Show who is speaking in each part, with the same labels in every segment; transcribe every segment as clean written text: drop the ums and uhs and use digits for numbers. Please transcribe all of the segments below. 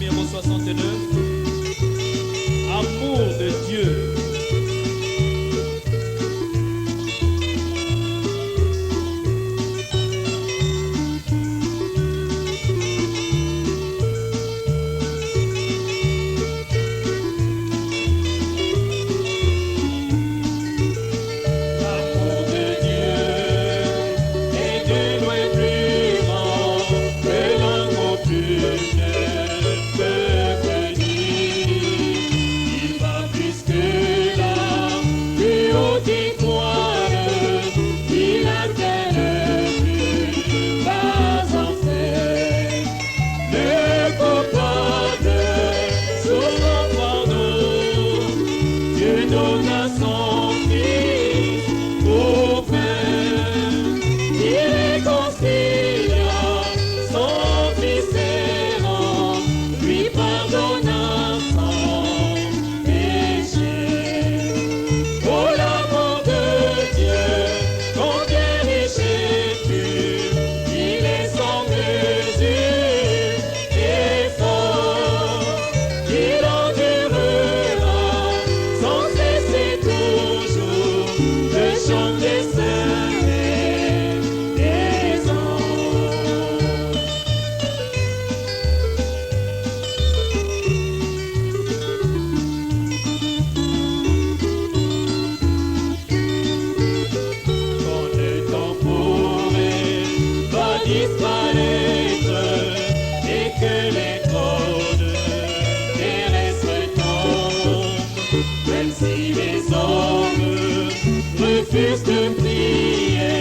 Speaker 1: numéro 69. Amour de Dieu.
Speaker 2: Refuse de prier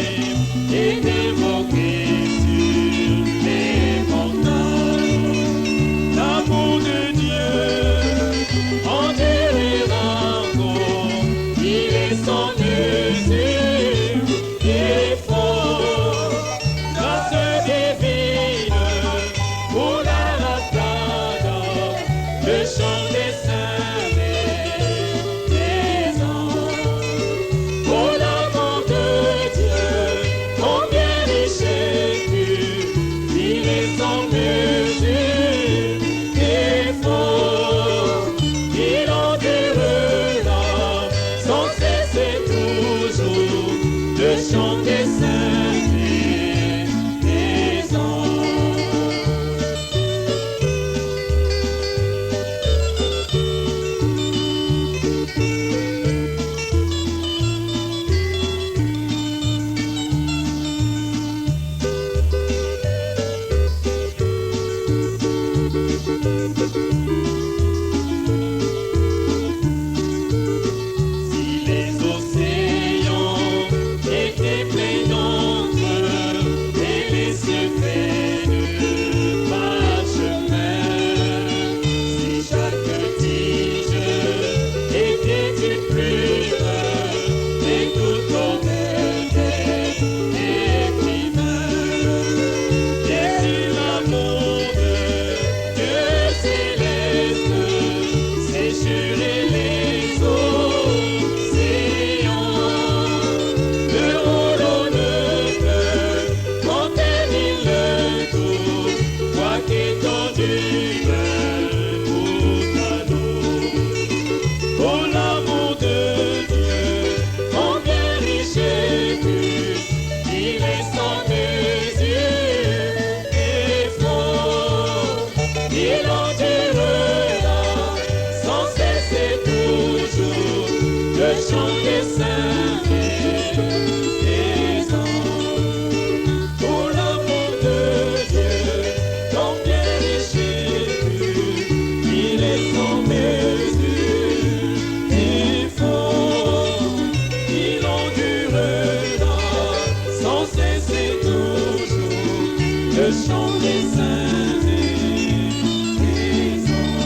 Speaker 2: et d'évoquer sur les montagnes. L'amour de Dieu endurera encore, il est sans mesure et fort. Grâce divine pour la ratada, le chant des saints des anges. Oh l'amour de Dieu, combien riche et pur, il est sans mesure et fort. Il endurera sans cesser toujours le chant des saints des anges. Si les océans étaient pleins d'encre et les secrets de parchemin, si chaque tige était une plume et tout honneur des écrivains, et si l'amour de Dieu céleste sécherait les océans, le rouleau ne peut contenir le tout, quoique étendu bout à l'eau. Oh l'amour de Dieu, combien riche et pur, il est sans mesure et fort. Il endurera sans cesser toujours le chant des saints des anges. Oh l'amour de Dieu, combien riche et pur, il est sans mesure et fort. Il endurera sans cesser toujours le chant des saints des anges.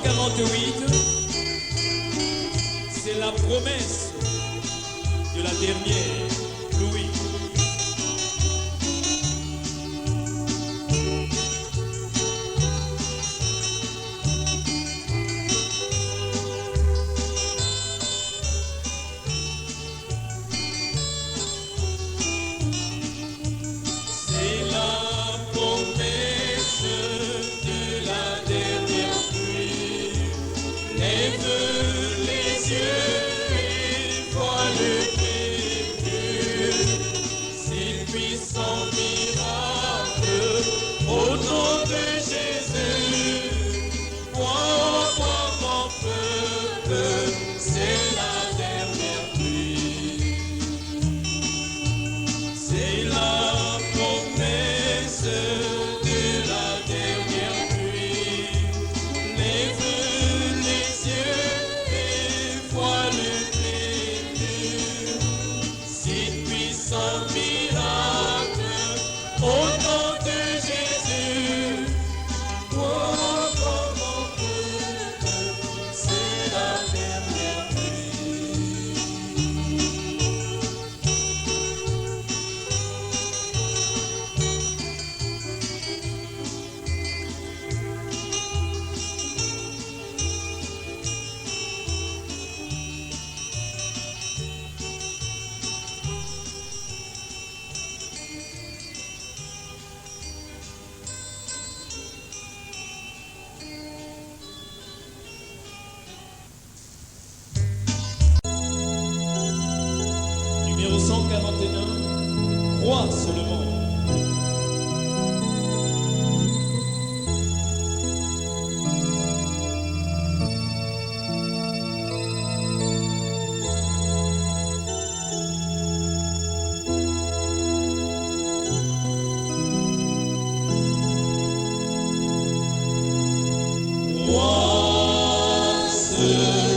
Speaker 1: 148, c'est la promesse de la dernière Louis. Numéro 141, crois seulement.
Speaker 2: Crois seulement.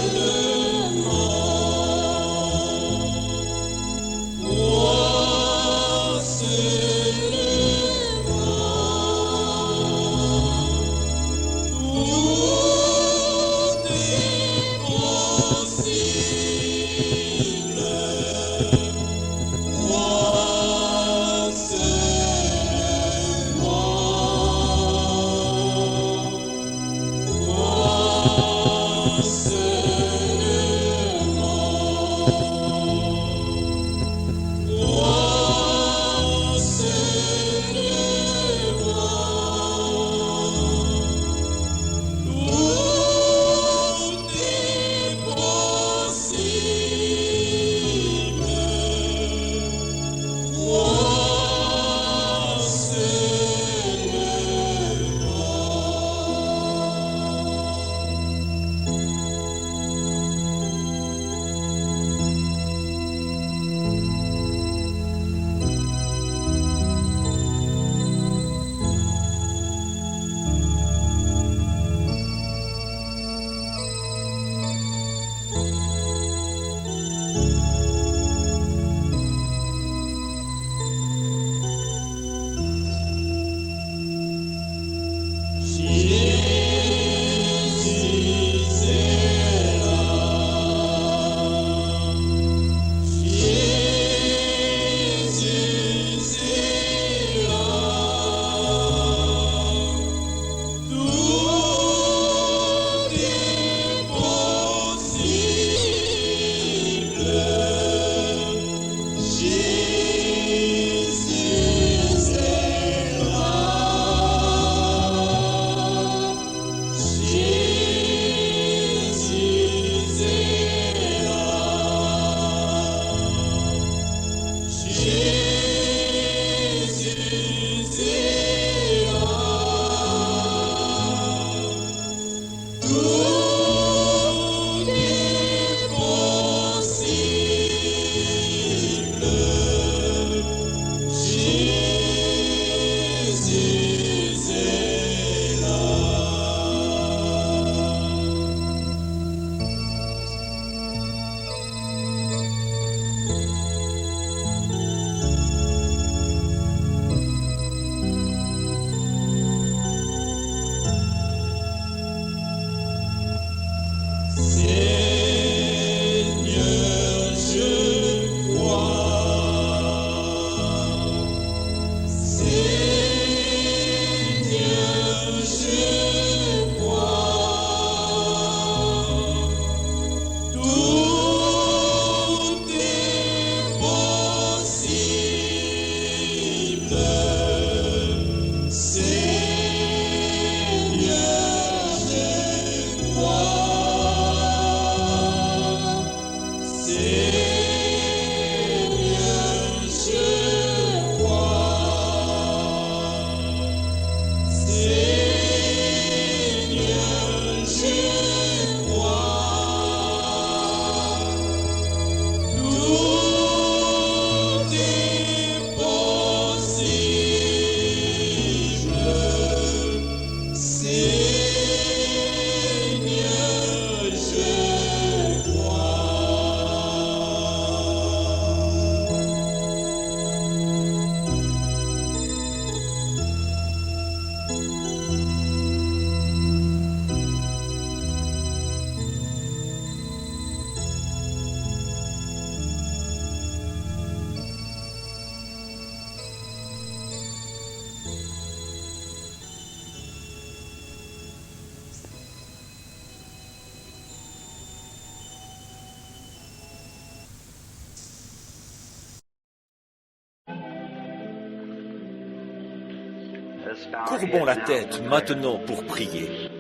Speaker 3: Courbons la tête maintenant pour prier.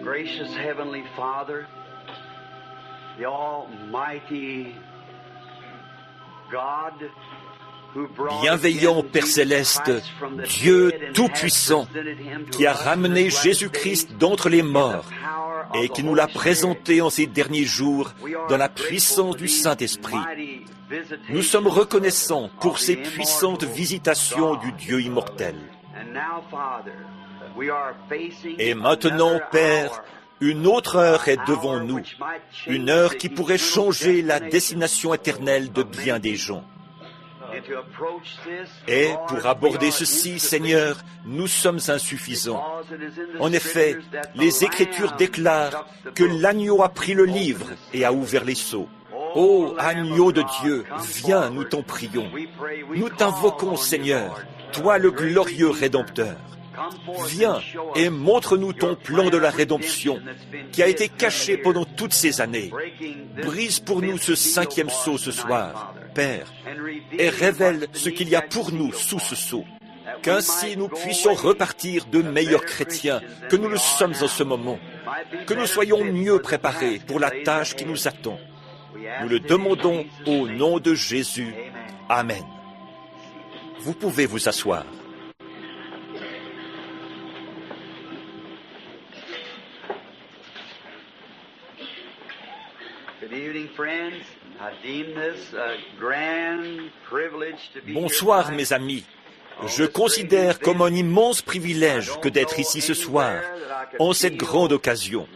Speaker 4: Gracious Heavenly Father, the Almighty God,
Speaker 3: Bienveillant Père Céleste, Dieu Tout-Puissant, qui a ramené Jésus-Christ d'entre les morts et qui nous l'a présenté en ces derniers jours dans la puissance du Saint-Esprit. Nous sommes reconnaissants pour ces puissantes visitations du Dieu immortel. Et maintenant, Père, une autre heure est devant nous, une heure qui pourrait changer la destination éternelle de bien des gens. Et pour aborder ceci, Seigneur, nous sommes insuffisants. En effet, les Écritures déclarent que l'agneau a pris le livre et a ouvert les sceaux. Ô agneau de Dieu, viens, nous t'en prions. Nous t'invoquons, Seigneur, toi le glorieux Rédempteur. Viens et montre-nous ton plan de la rédemption qui a été caché pendant toutes ces années. Brise pour nous ce 5e sceau ce soir, Père, et révèle ce qu'il y a pour nous sous ce sceau, qu'ainsi nous puissions repartir de meilleurs chrétiens que nous le sommes en ce moment, que nous soyons mieux préparés pour la tâche qui nous attend. Nous le demandons au nom de Jésus. Amen. Vous pouvez vous asseoir. Bonsoir mes amis. Je considère comme un immense privilège que d'être ici ce soir, en cette grande occasion.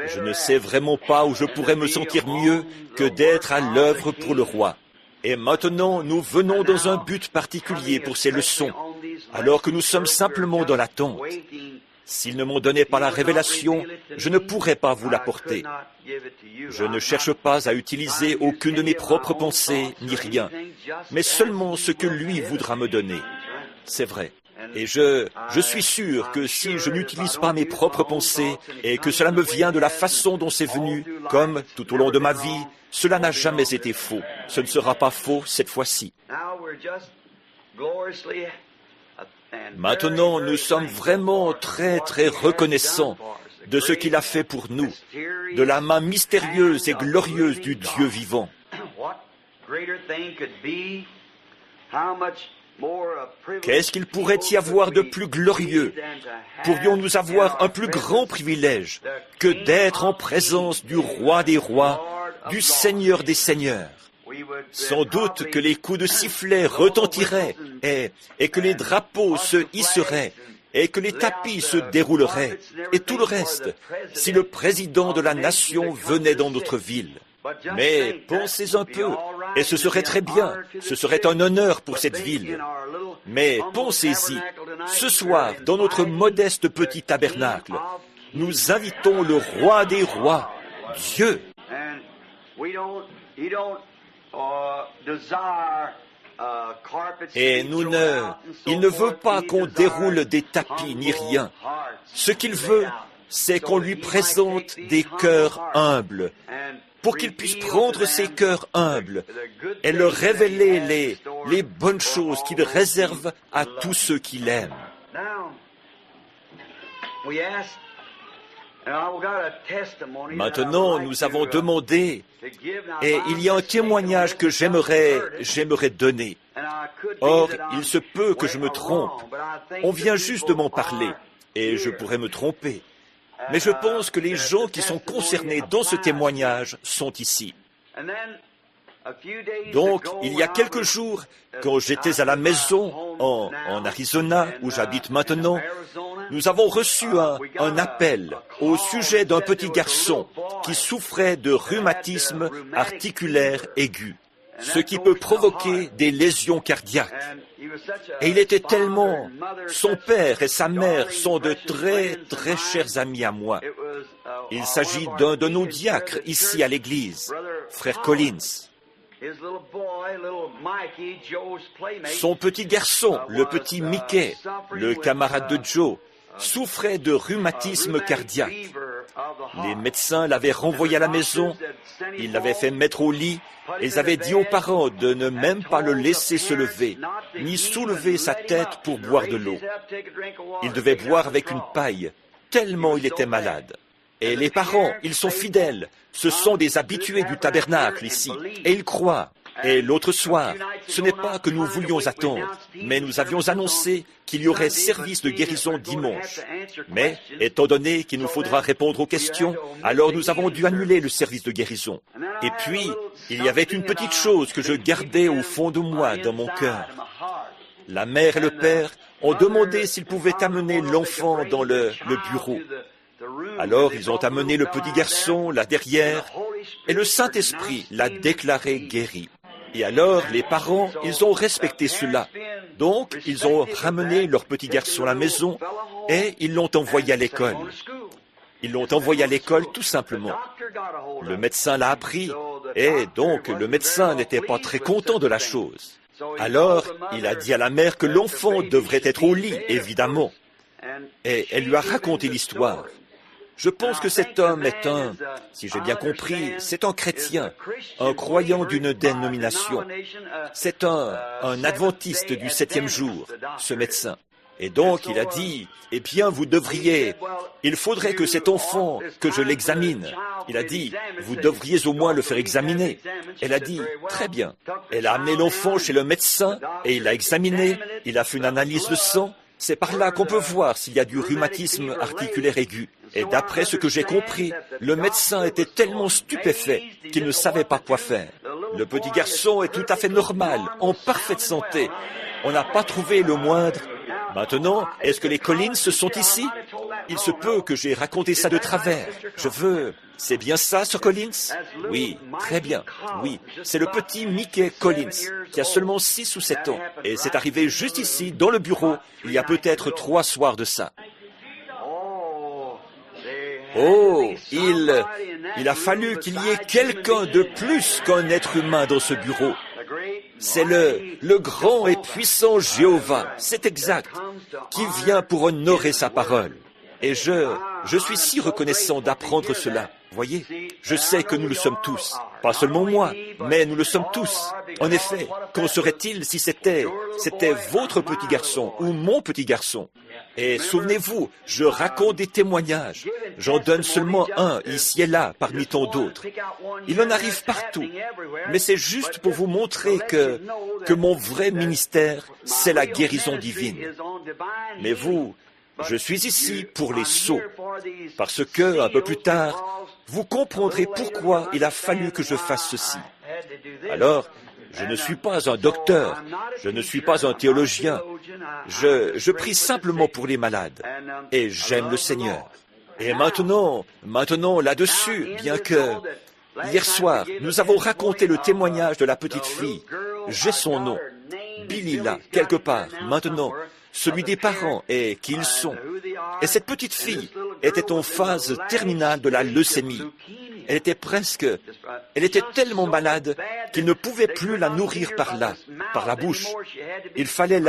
Speaker 3: Je ne sais vraiment pas où je pourrais me sentir mieux que d'être à l'œuvre pour le roi. Et maintenant, nous venons dans un but particulier pour ces leçons, alors que nous sommes simplement dans l'attente. S'il ne m'en donnait pas la révélation, je ne pourrais pas vous l'apporter. Je ne cherche pas à utiliser aucune de mes propres pensées, ni rien, mais seulement ce que lui voudra me donner. C'est vrai. Et je suis sûr que si je n'utilise pas mes propres pensées et que cela me vient de la façon dont c'est venu, comme tout au long de ma vie, cela n'a jamais été faux. Ce ne sera pas faux cette fois-ci. Maintenant, nous sommes vraiment très reconnaissants de ce qu'il a fait pour nous, de la main mystérieuse et glorieuse du Dieu vivant. Qu'est-ce qu'il pourrait y avoir de plus glorieux? Pourrions-nous avoir un plus grand privilège que d'être en présence du Roi des rois, du Seigneur des seigneurs? Sans doute que les coups de sifflet retentiraient et que les drapeaux se hisseraient et que les tapis se dérouleraient et tout le reste si le président de la nation venait dans notre ville. Mais pensez un peu, et ce serait très bien, ce serait un honneur pour cette ville. Mais pensez-y, ce soir, dans notre modeste petit tabernacle, nous invitons le Roi des rois, Dieu. Et il ne veut pas qu'on déroule des tapis ni rien. Ce qu'il veut, c'est qu'on lui présente des cœurs humbles, pour qu'il puisse prendre ces cœurs humbles et leur révéler les bonnes choses qu'il réserve à tous ceux qui l'aiment. Maintenant, nous avons demandé, et il y a un témoignage que j'aimerais donner. Or, il se peut que je me trompe. On vient juste de m'en parler, et je pourrais me tromper. Mais je pense que les gens qui sont concernés dans ce témoignage sont ici. Donc, il y a quelques jours, quand j'étais à la maison en Arizona, où j'habite maintenant, nous avons reçu un appel au sujet d'un petit garçon qui souffrait de rhumatisme articulaire aigu, ce qui peut provoquer des lésions cardiaques. Et il était tellement... Son père et sa mère sont de très chers amis à moi. Il s'agit d'un de nos diacres ici à l'église, frère Collins. Son petit garçon, le petit Mickey, le camarade de Joe, souffrait de rhumatisme cardiaque. Les médecins l'avaient renvoyé à la maison, ils l'avaient fait mettre au lit, et ils avaient dit aux parents de ne même pas le laisser se lever, ni soulever sa tête pour boire de l'eau. Il devait boire avec une paille, tellement il était malade. Et les parents, ils sont fidèles, ce sont des habitués du tabernacle ici, et ils croient. Et l'autre soir, ce n'est pas que nous voulions attendre, mais nous avions annoncé qu'il y aurait service de guérison dimanche. Mais, étant donné qu'il nous faudra répondre aux questions, alors nous avons dû annuler le service de guérison. Et puis, il y avait une petite chose que je gardais au fond de moi, dans mon cœur. La mère et le père ont demandé s'ils pouvaient amener l'enfant dans le bureau. Alors ils ont amené le petit garçon là derrière, et le Saint-Esprit l'a déclaré guéri. Et alors, les parents, ils ont respecté cela. Donc, ils ont ramené leur petit garçon à la maison et ils l'ont envoyé à l'école. Ils l'ont envoyé à l'école tout simplement. Le médecin l'a appris et donc le médecin n'était pas très content de la chose. Alors, il a dit à la mère que l'enfant devrait être au lit, évidemment. Et elle lui a raconté l'histoire. Je pense que cet homme est si j'ai bien compris, c'est un chrétien, un croyant d'une dénomination. C'est un adventiste du 7e jour, ce médecin. Et donc, il a dit, eh bien, vous devriez, il faudrait que cet enfant, que je l'examine. Il a dit, vous devriez au moins le faire examiner. Elle a dit, très bien. Elle a amené l'enfant chez le médecin et il l'a examiné, il a fait une analyse de sang. C'est par là qu'on peut voir s'il y a du rhumatisme articulaire aigu. Et d'après ce que j'ai compris, le médecin était tellement stupéfait qu'il ne savait pas quoi faire. Le petit garçon est tout à fait normal, en parfaite santé. On n'a pas trouvé le moindre. Maintenant, est-ce que les Collins sont ici? Il se peut que j'ai raconté ça de travers. C'est bien ça, Sir Collins? Oui, très bien. Oui, c'est le petit Mickey Collins, qui a seulement 6 ou 7 ans. Et c'est arrivé juste ici, dans le bureau, il y a peut-être 3 soirs de ça. Oh, il a fallu qu'il y ait quelqu'un de plus qu'un être humain dans ce bureau. C'est le grand et puissant Jéhovah, c'est exact, qui vient pour honorer sa parole. Et je suis si reconnaissant d'apprendre cela. Voyez, je sais que nous le sommes tous. Pas seulement moi, mais nous le sommes tous. En effet, qu'en serait-il si c'était votre petit garçon ou mon petit garçon? Et souvenez-vous, je raconte des témoignages. J'en donne seulement un, ici et là, parmi tant d'autres. Il en arrive partout. Mais c'est juste pour vous montrer que mon vrai ministère, c'est la guérison divine. Mais vous, je suis ici pour les sots, parce que, un peu plus tard, vous comprendrez pourquoi il a fallu que je fasse ceci. Alors, je ne suis pas un docteur, je ne suis pas un théologien, je prie simplement pour les malades, et j'aime le Seigneur. Et maintenant, là-dessus, bien que, hier soir, nous avons raconté le témoignage de la petite fille, j'ai son nom, Billy là, quelque part, maintenant, celui des parents et qui ils sont. Et cette petite fille était en phase terminale de la leucémie. Elle était tellement malade qu'il ne pouvait plus la nourrir par la bouche. Il fallait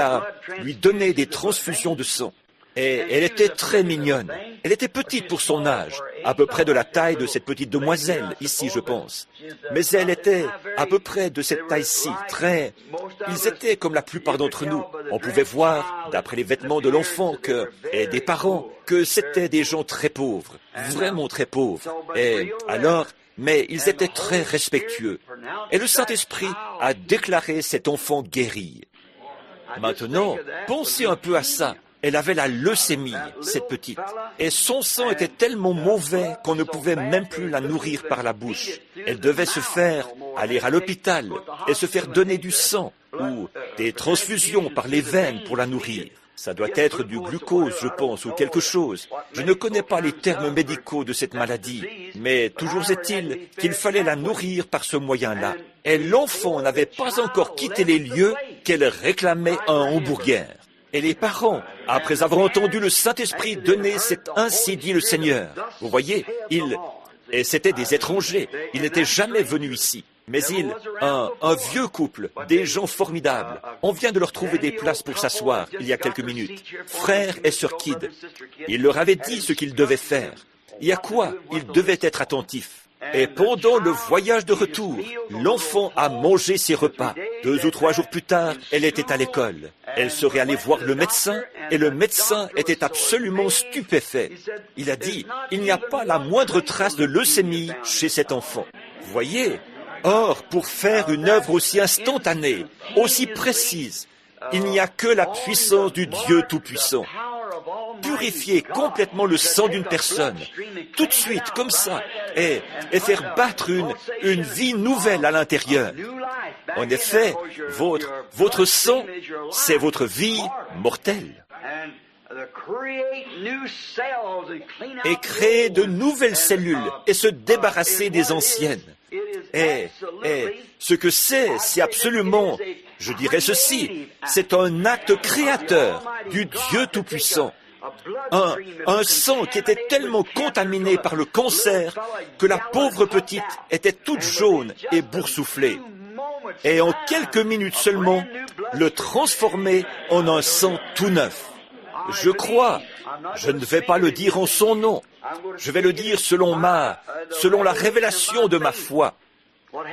Speaker 3: lui donner des transfusions de sang. Et elle était très mignonne. Elle était petite pour son âge, à peu près de la taille de cette petite demoiselle, ici, je pense. Mais elle était à peu près de cette taille-ci, Ils étaient comme la plupart d'entre nous. On pouvait voir, d'après les vêtements de l'enfant et des parents, que c'étaient des gens très pauvres, vraiment très pauvres. Et alors, mais ils étaient très respectueux. Et le Saint-Esprit a déclaré cet enfant guéri. Maintenant, pensez un peu à ça. Elle avait la leucémie, cette petite, et son sang était tellement mauvais qu'on ne pouvait même plus la nourrir par la bouche. Elle devait se faire aller à l'hôpital et se faire donner du sang ou des transfusions par les veines pour la nourrir. Ça doit être du glucose, je pense, ou quelque chose. Je ne connais pas les termes médicaux de cette maladie, mais toujours est-il qu'il fallait la nourrir par ce moyen-là. Et l'enfant n'avait pas encore quitté les lieux qu'elle réclamait un hamburger. Et les parents, après avoir entendu le Saint-Esprit donner cet « ainsi dit le Seigneur », vous voyez, et c'étaient des étrangers, ils n'étaient jamais venus ici. Mais un vieux couple, des gens formidables, on vient de leur trouver des places pour s'asseoir il y a quelques minutes, frère et sœur Kidd. Il leur avait dit ce qu'ils devaient faire. et à quoi il devait être attentif. Et pendant le voyage de retour, l'enfant a mangé ses repas. 2 ou 3 jours plus tard, elle était à l'école. Elle serait allée voir le médecin, et le médecin était absolument stupéfait. Il a dit, il n'y a pas la moindre trace de leucémie chez cet enfant. Vous voyez? Or, pour faire une œuvre aussi instantanée, aussi précise, il n'y a que la puissance du Dieu Tout-Puissant. Purifier complètement le sang d'une personne, tout de suite, comme ça, et faire battre une vie nouvelle à l'intérieur. En effet, votre sang, c'est votre vie mortelle. Et créer de nouvelles cellules et se débarrasser des anciennes. Et ce que c'est absolument, je dirais ceci, c'est un acte créateur du Dieu Tout-Puissant. Un sang qui était tellement contaminé par le cancer que la pauvre petite était toute jaune et boursouflée. Et en quelques minutes seulement, le transformer en un sang tout neuf. Je crois, je ne vais pas le dire en son nom, je vais le dire selon la révélation de ma foi.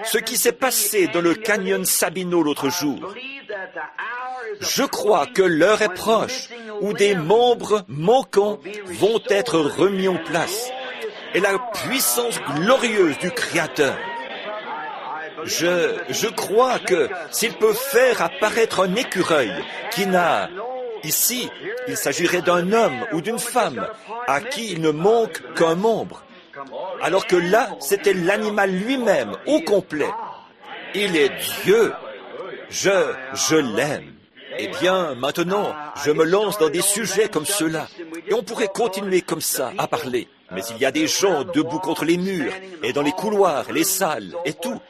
Speaker 3: Ce qui s'est passé dans le canyon Sabino l'autre jour, je crois que l'heure est proche où des membres manquants vont être remis en place et la puissance glorieuse du Créateur. Je crois que s'il peut faire apparaître un écureuil qui n'a... Ici, il s'agirait d'un homme ou d'une femme à qui il ne manque qu'un membre, alors que là, c'était l'animal lui-même, au complet. Il est Dieu. Je l'aime. Eh bien, maintenant, je me lance dans des sujets comme ceux-là. Et on pourrait continuer comme ça à parler. Mais il y a des gens debout contre les murs, et dans les couloirs, les salles, et tout.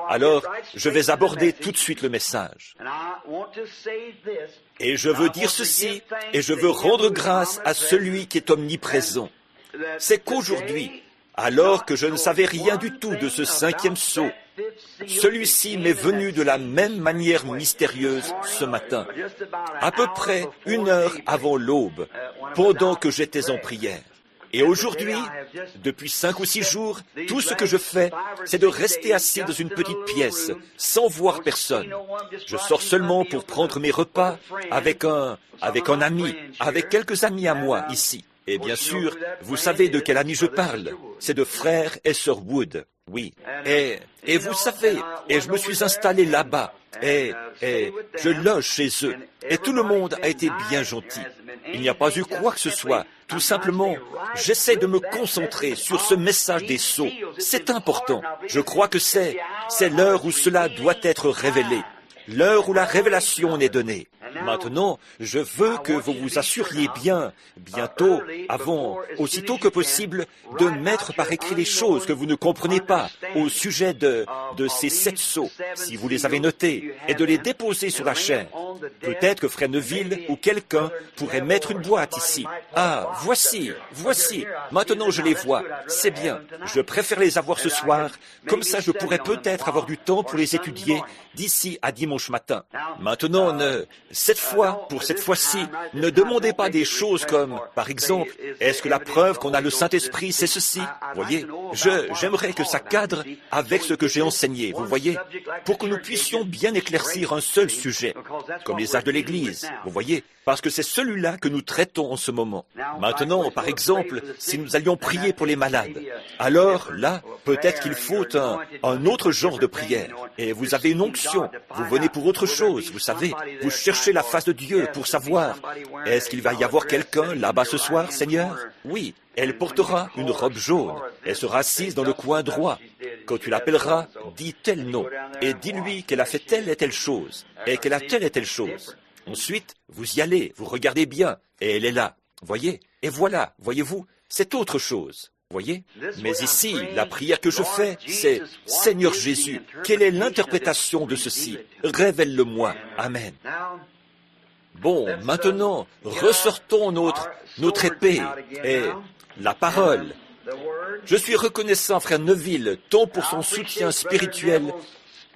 Speaker 3: Alors, je vais aborder tout de suite le message. Et je veux dire ceci, et je veux rendre grâce à celui qui est omniprésent. C'est qu'aujourd'hui, alors que je ne savais rien du tout de ce 5e sceau, celui-ci m'est venu de la même manière mystérieuse ce matin, à peu près 1 heure avant l'aube, pendant que j'étais en prière. Et aujourd'hui, depuis 5 ou 6 jours, tout ce que je fais, c'est de rester assis dans une petite pièce, sans voir personne. Je sors seulement pour prendre mes repas avec un ami, avec quelques amis à moi ici. Et bien sûr, vous savez de quel ami je parle. C'est de frère et sœur Wood. Oui. Et vous savez, et je me suis installé là-bas. Et je loge chez eux. Et tout le monde a été bien gentil. Il n'y a pas eu quoi que ce soit. Tout simplement, j'essaie de me concentrer sur ce message des sceaux. C'est important. Je crois que c'est l'heure où cela doit être révélé. L'heure où la révélation en est donnée. Maintenant, je veux que vous vous assuriez bientôt, aussitôt que possible, de mettre par écrit les choses que vous ne comprenez pas au sujet de ces 7 sceaux, si vous les avez notés, et de les déposer sur la chaire. Peut-être que Frère Neville ou quelqu'un pourrait mettre une boîte ici. Ah, voici, maintenant je les vois, c'est bien. Je préfère les avoir ce soir, comme ça je pourrais peut-être avoir du temps pour les étudier d'ici à dimanche matin. Maintenant, pour cette fois-ci, ne demandez pas des choses comme, par exemple, est-ce que la preuve qu'on a le Saint-Esprit, c'est ceci? Voyez, j'aimerais que ça cadre avec ce que j'ai enseigné, vous voyez, pour que nous puissions bien éclaircir un seul sujet, comme les âges de l'Église, vous voyez, parce que c'est celui-là que nous traitons en ce moment. Maintenant, par exemple, si nous allions prier pour les malades, alors là, peut-être qu'il faut un autre genre de prière. Et vous avez une onction, vous venez pour autre chose, vous savez, vous cherchez la face de Dieu pour savoir, est-ce qu'il va y avoir quelqu'un là-bas ce soir, Seigneur? Oui, elle portera une robe jaune, elle sera assise dans le coin droit. Quand tu l'appelleras, dis tel nom, et dis-lui qu'elle a fait telle et telle chose, et qu'elle a telle et telle chose. Ensuite, vous y allez, vous regardez bien, et elle est là, voyez? Et voilà, voyez-vous, c'est autre chose. Voyez? Mais ici, la prière que je fais, c'est « Seigneur Jésus, quelle est l'interprétation de ceci? Révèle-le-moi. Amen. » Bon, maintenant, ressortons notre épée et la parole. Je suis reconnaissant, frère Neville, tant pour son soutien spirituel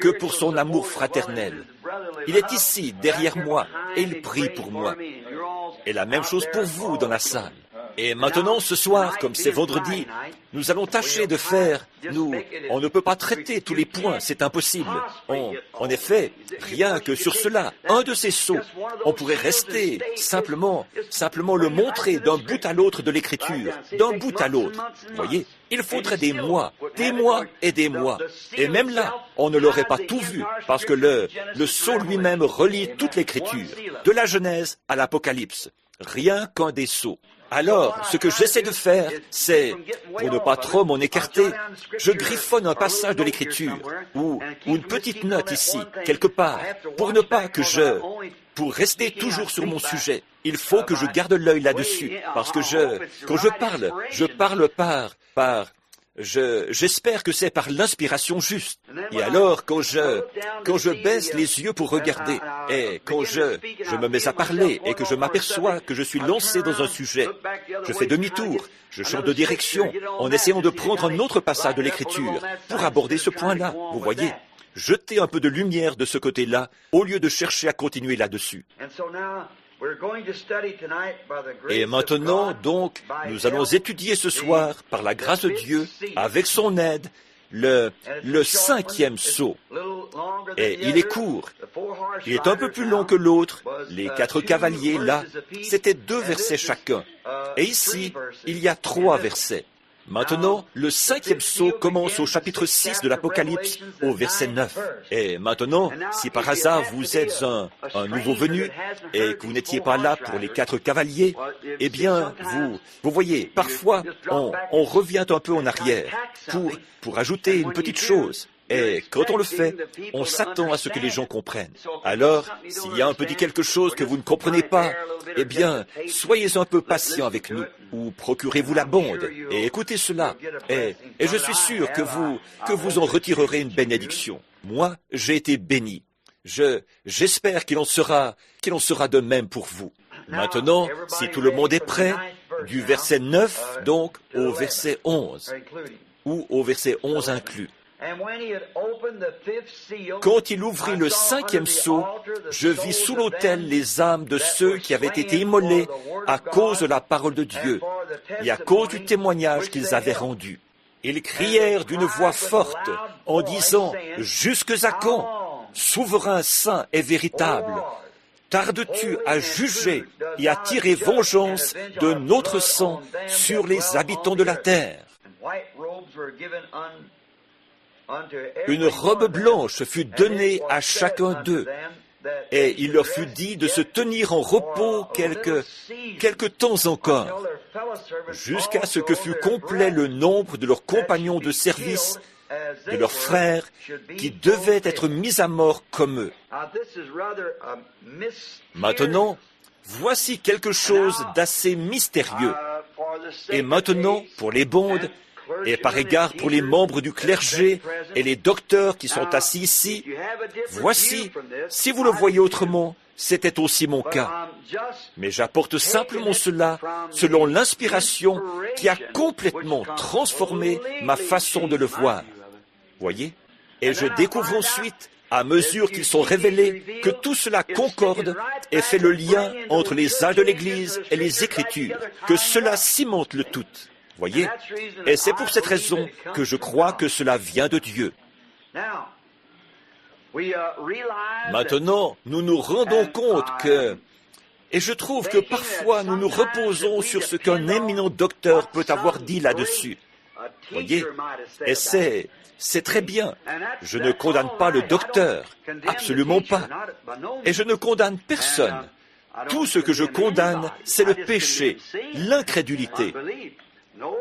Speaker 3: que pour son amour fraternel. Il est ici, derrière moi, et il prie pour moi. Et la même chose pour vous dans la salle. Et maintenant, ce soir, comme c'est vendredi, nous allons tâcher de faire, on ne peut pas traiter tous les points, c'est impossible. En effet, rien que sur cela, un de ces sceaux, on pourrait rester, simplement le montrer d'un bout à l'autre de l'écriture, d'un bout à l'autre. Voyez, il faudrait des mois et des mois. Et même là, on ne l'aurait pas tout vu, parce que le sceau lui-même relie toute l'écriture, de la Genèse à l'Apocalypse. Rien qu'un des sceaux. Alors, ce que j'essaie de faire, c'est, pour ne pas trop m'en écarter, je griffonne un passage de l'Écriture, ou une petite note ici, quelque part, pour ne pas que pour rester toujours sur mon sujet, il faut que je garde l'œil là-dessus, parce que quand je parle j'espère que c'est par l'inspiration juste. Et alors, quand je baisse les yeux pour regarder, et quand je me mets à parler, et que je m'aperçois que je suis lancé dans un sujet, je fais demi-tour, je change de direction, en essayant de prendre un autre passage de l'Écriture, pour aborder ce point-là, vous voyez. Jeter un peu de lumière de ce côté-là, au lieu de chercher à continuer là-dessus. Et maintenant, donc, nous allons étudier ce soir, par la grâce de Dieu, avec son aide, le 5e sceau. Et il est court. Il est un peu plus long que l'autre. Les 4 cavaliers, là, c'était 2 versets chacun. Et ici, il y a 3 versets. Maintenant, le 5e sceau commence au chapitre 6 de l'Apocalypse, au verset 9. Et maintenant, si par hasard vous êtes un nouveau venu et que vous n'étiez pas là pour les 4 cavaliers, eh bien, vous voyez, parfois, on revient un peu en arrière pour ajouter une petite chose. Et quand on le fait, on s'attend à ce que les gens comprennent. Alors, s'il y a un petit quelque chose que vous ne comprenez pas, eh bien, soyez un peu patient avec nous, ou procurez-vous la bande, et écoutez cela. Et je suis sûr que vous en retirerez une bénédiction. Moi, j'ai été béni. J'espère qu'il en sera de même pour vous. Maintenant, si tout le monde est prêt, du verset 9, donc, au verset 11, ou au verset 11 inclus. Quand il ouvrit le 5e sceau, je vis sous l'autel les âmes de ceux qui avaient été immolés à cause de la parole de Dieu et à cause du témoignage qu'ils avaient rendu. Ils crièrent d'une voix forte en disant « Jusque à quand, souverain saint et véritable, tardes-tu à juger et à tirer vengeance de notre sang sur les habitants de la terre ?» Une robe blanche fut donnée à chacun d'eux, et il leur fut dit de se tenir en repos quelque temps encore, jusqu'à ce que fût complet le nombre de leurs compagnons de service, de leurs frères, qui devaient être mis à mort comme eux. Maintenant, voici quelque chose d'assez mystérieux. Et maintenant, pour les bondes, et par égard pour les membres du clergé et les docteurs qui sont assis ici, voici, si vous le voyez autrement, c'était aussi mon cas. Mais j'apporte simplement cela selon l'inspiration qui a complètement transformé ma façon de le voir. Voyez? Et je découvre ensuite, à mesure qu'ils sont révélés, que tout cela concorde et fait le lien entre les âges de l'Église et les Écritures, que cela cimente le tout. Voyez? Et c'est pour cette raison que je crois que cela vient de Dieu. Maintenant, nous nous rendons compte et je trouve que parfois nous nous reposons sur ce qu'un éminent docteur peut avoir dit là-dessus. Voyez? Et c'est très bien. Je ne condamne pas le docteur, absolument pas. Et je ne condamne personne. Tout ce que je condamne, c'est le péché, l'incrédulité.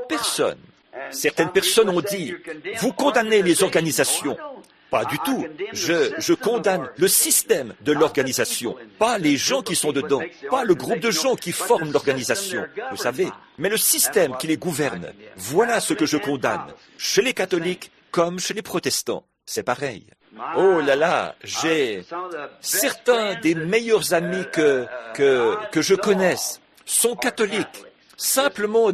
Speaker 3: Personne. Certaines personnes ont dit, vous condamnez les organisations. Pas du tout. Je condamne le système de l'organisation, pas les gens qui sont dedans, pas le groupe de gens qui forment l'organisation, vous savez, mais le système qui les gouverne. Voilà ce que je condamne, chez les catholiques comme chez les protestants. C'est pareil. Oh là là, j'ai certains des meilleurs amis que je connaisse sont catholiques. Simplement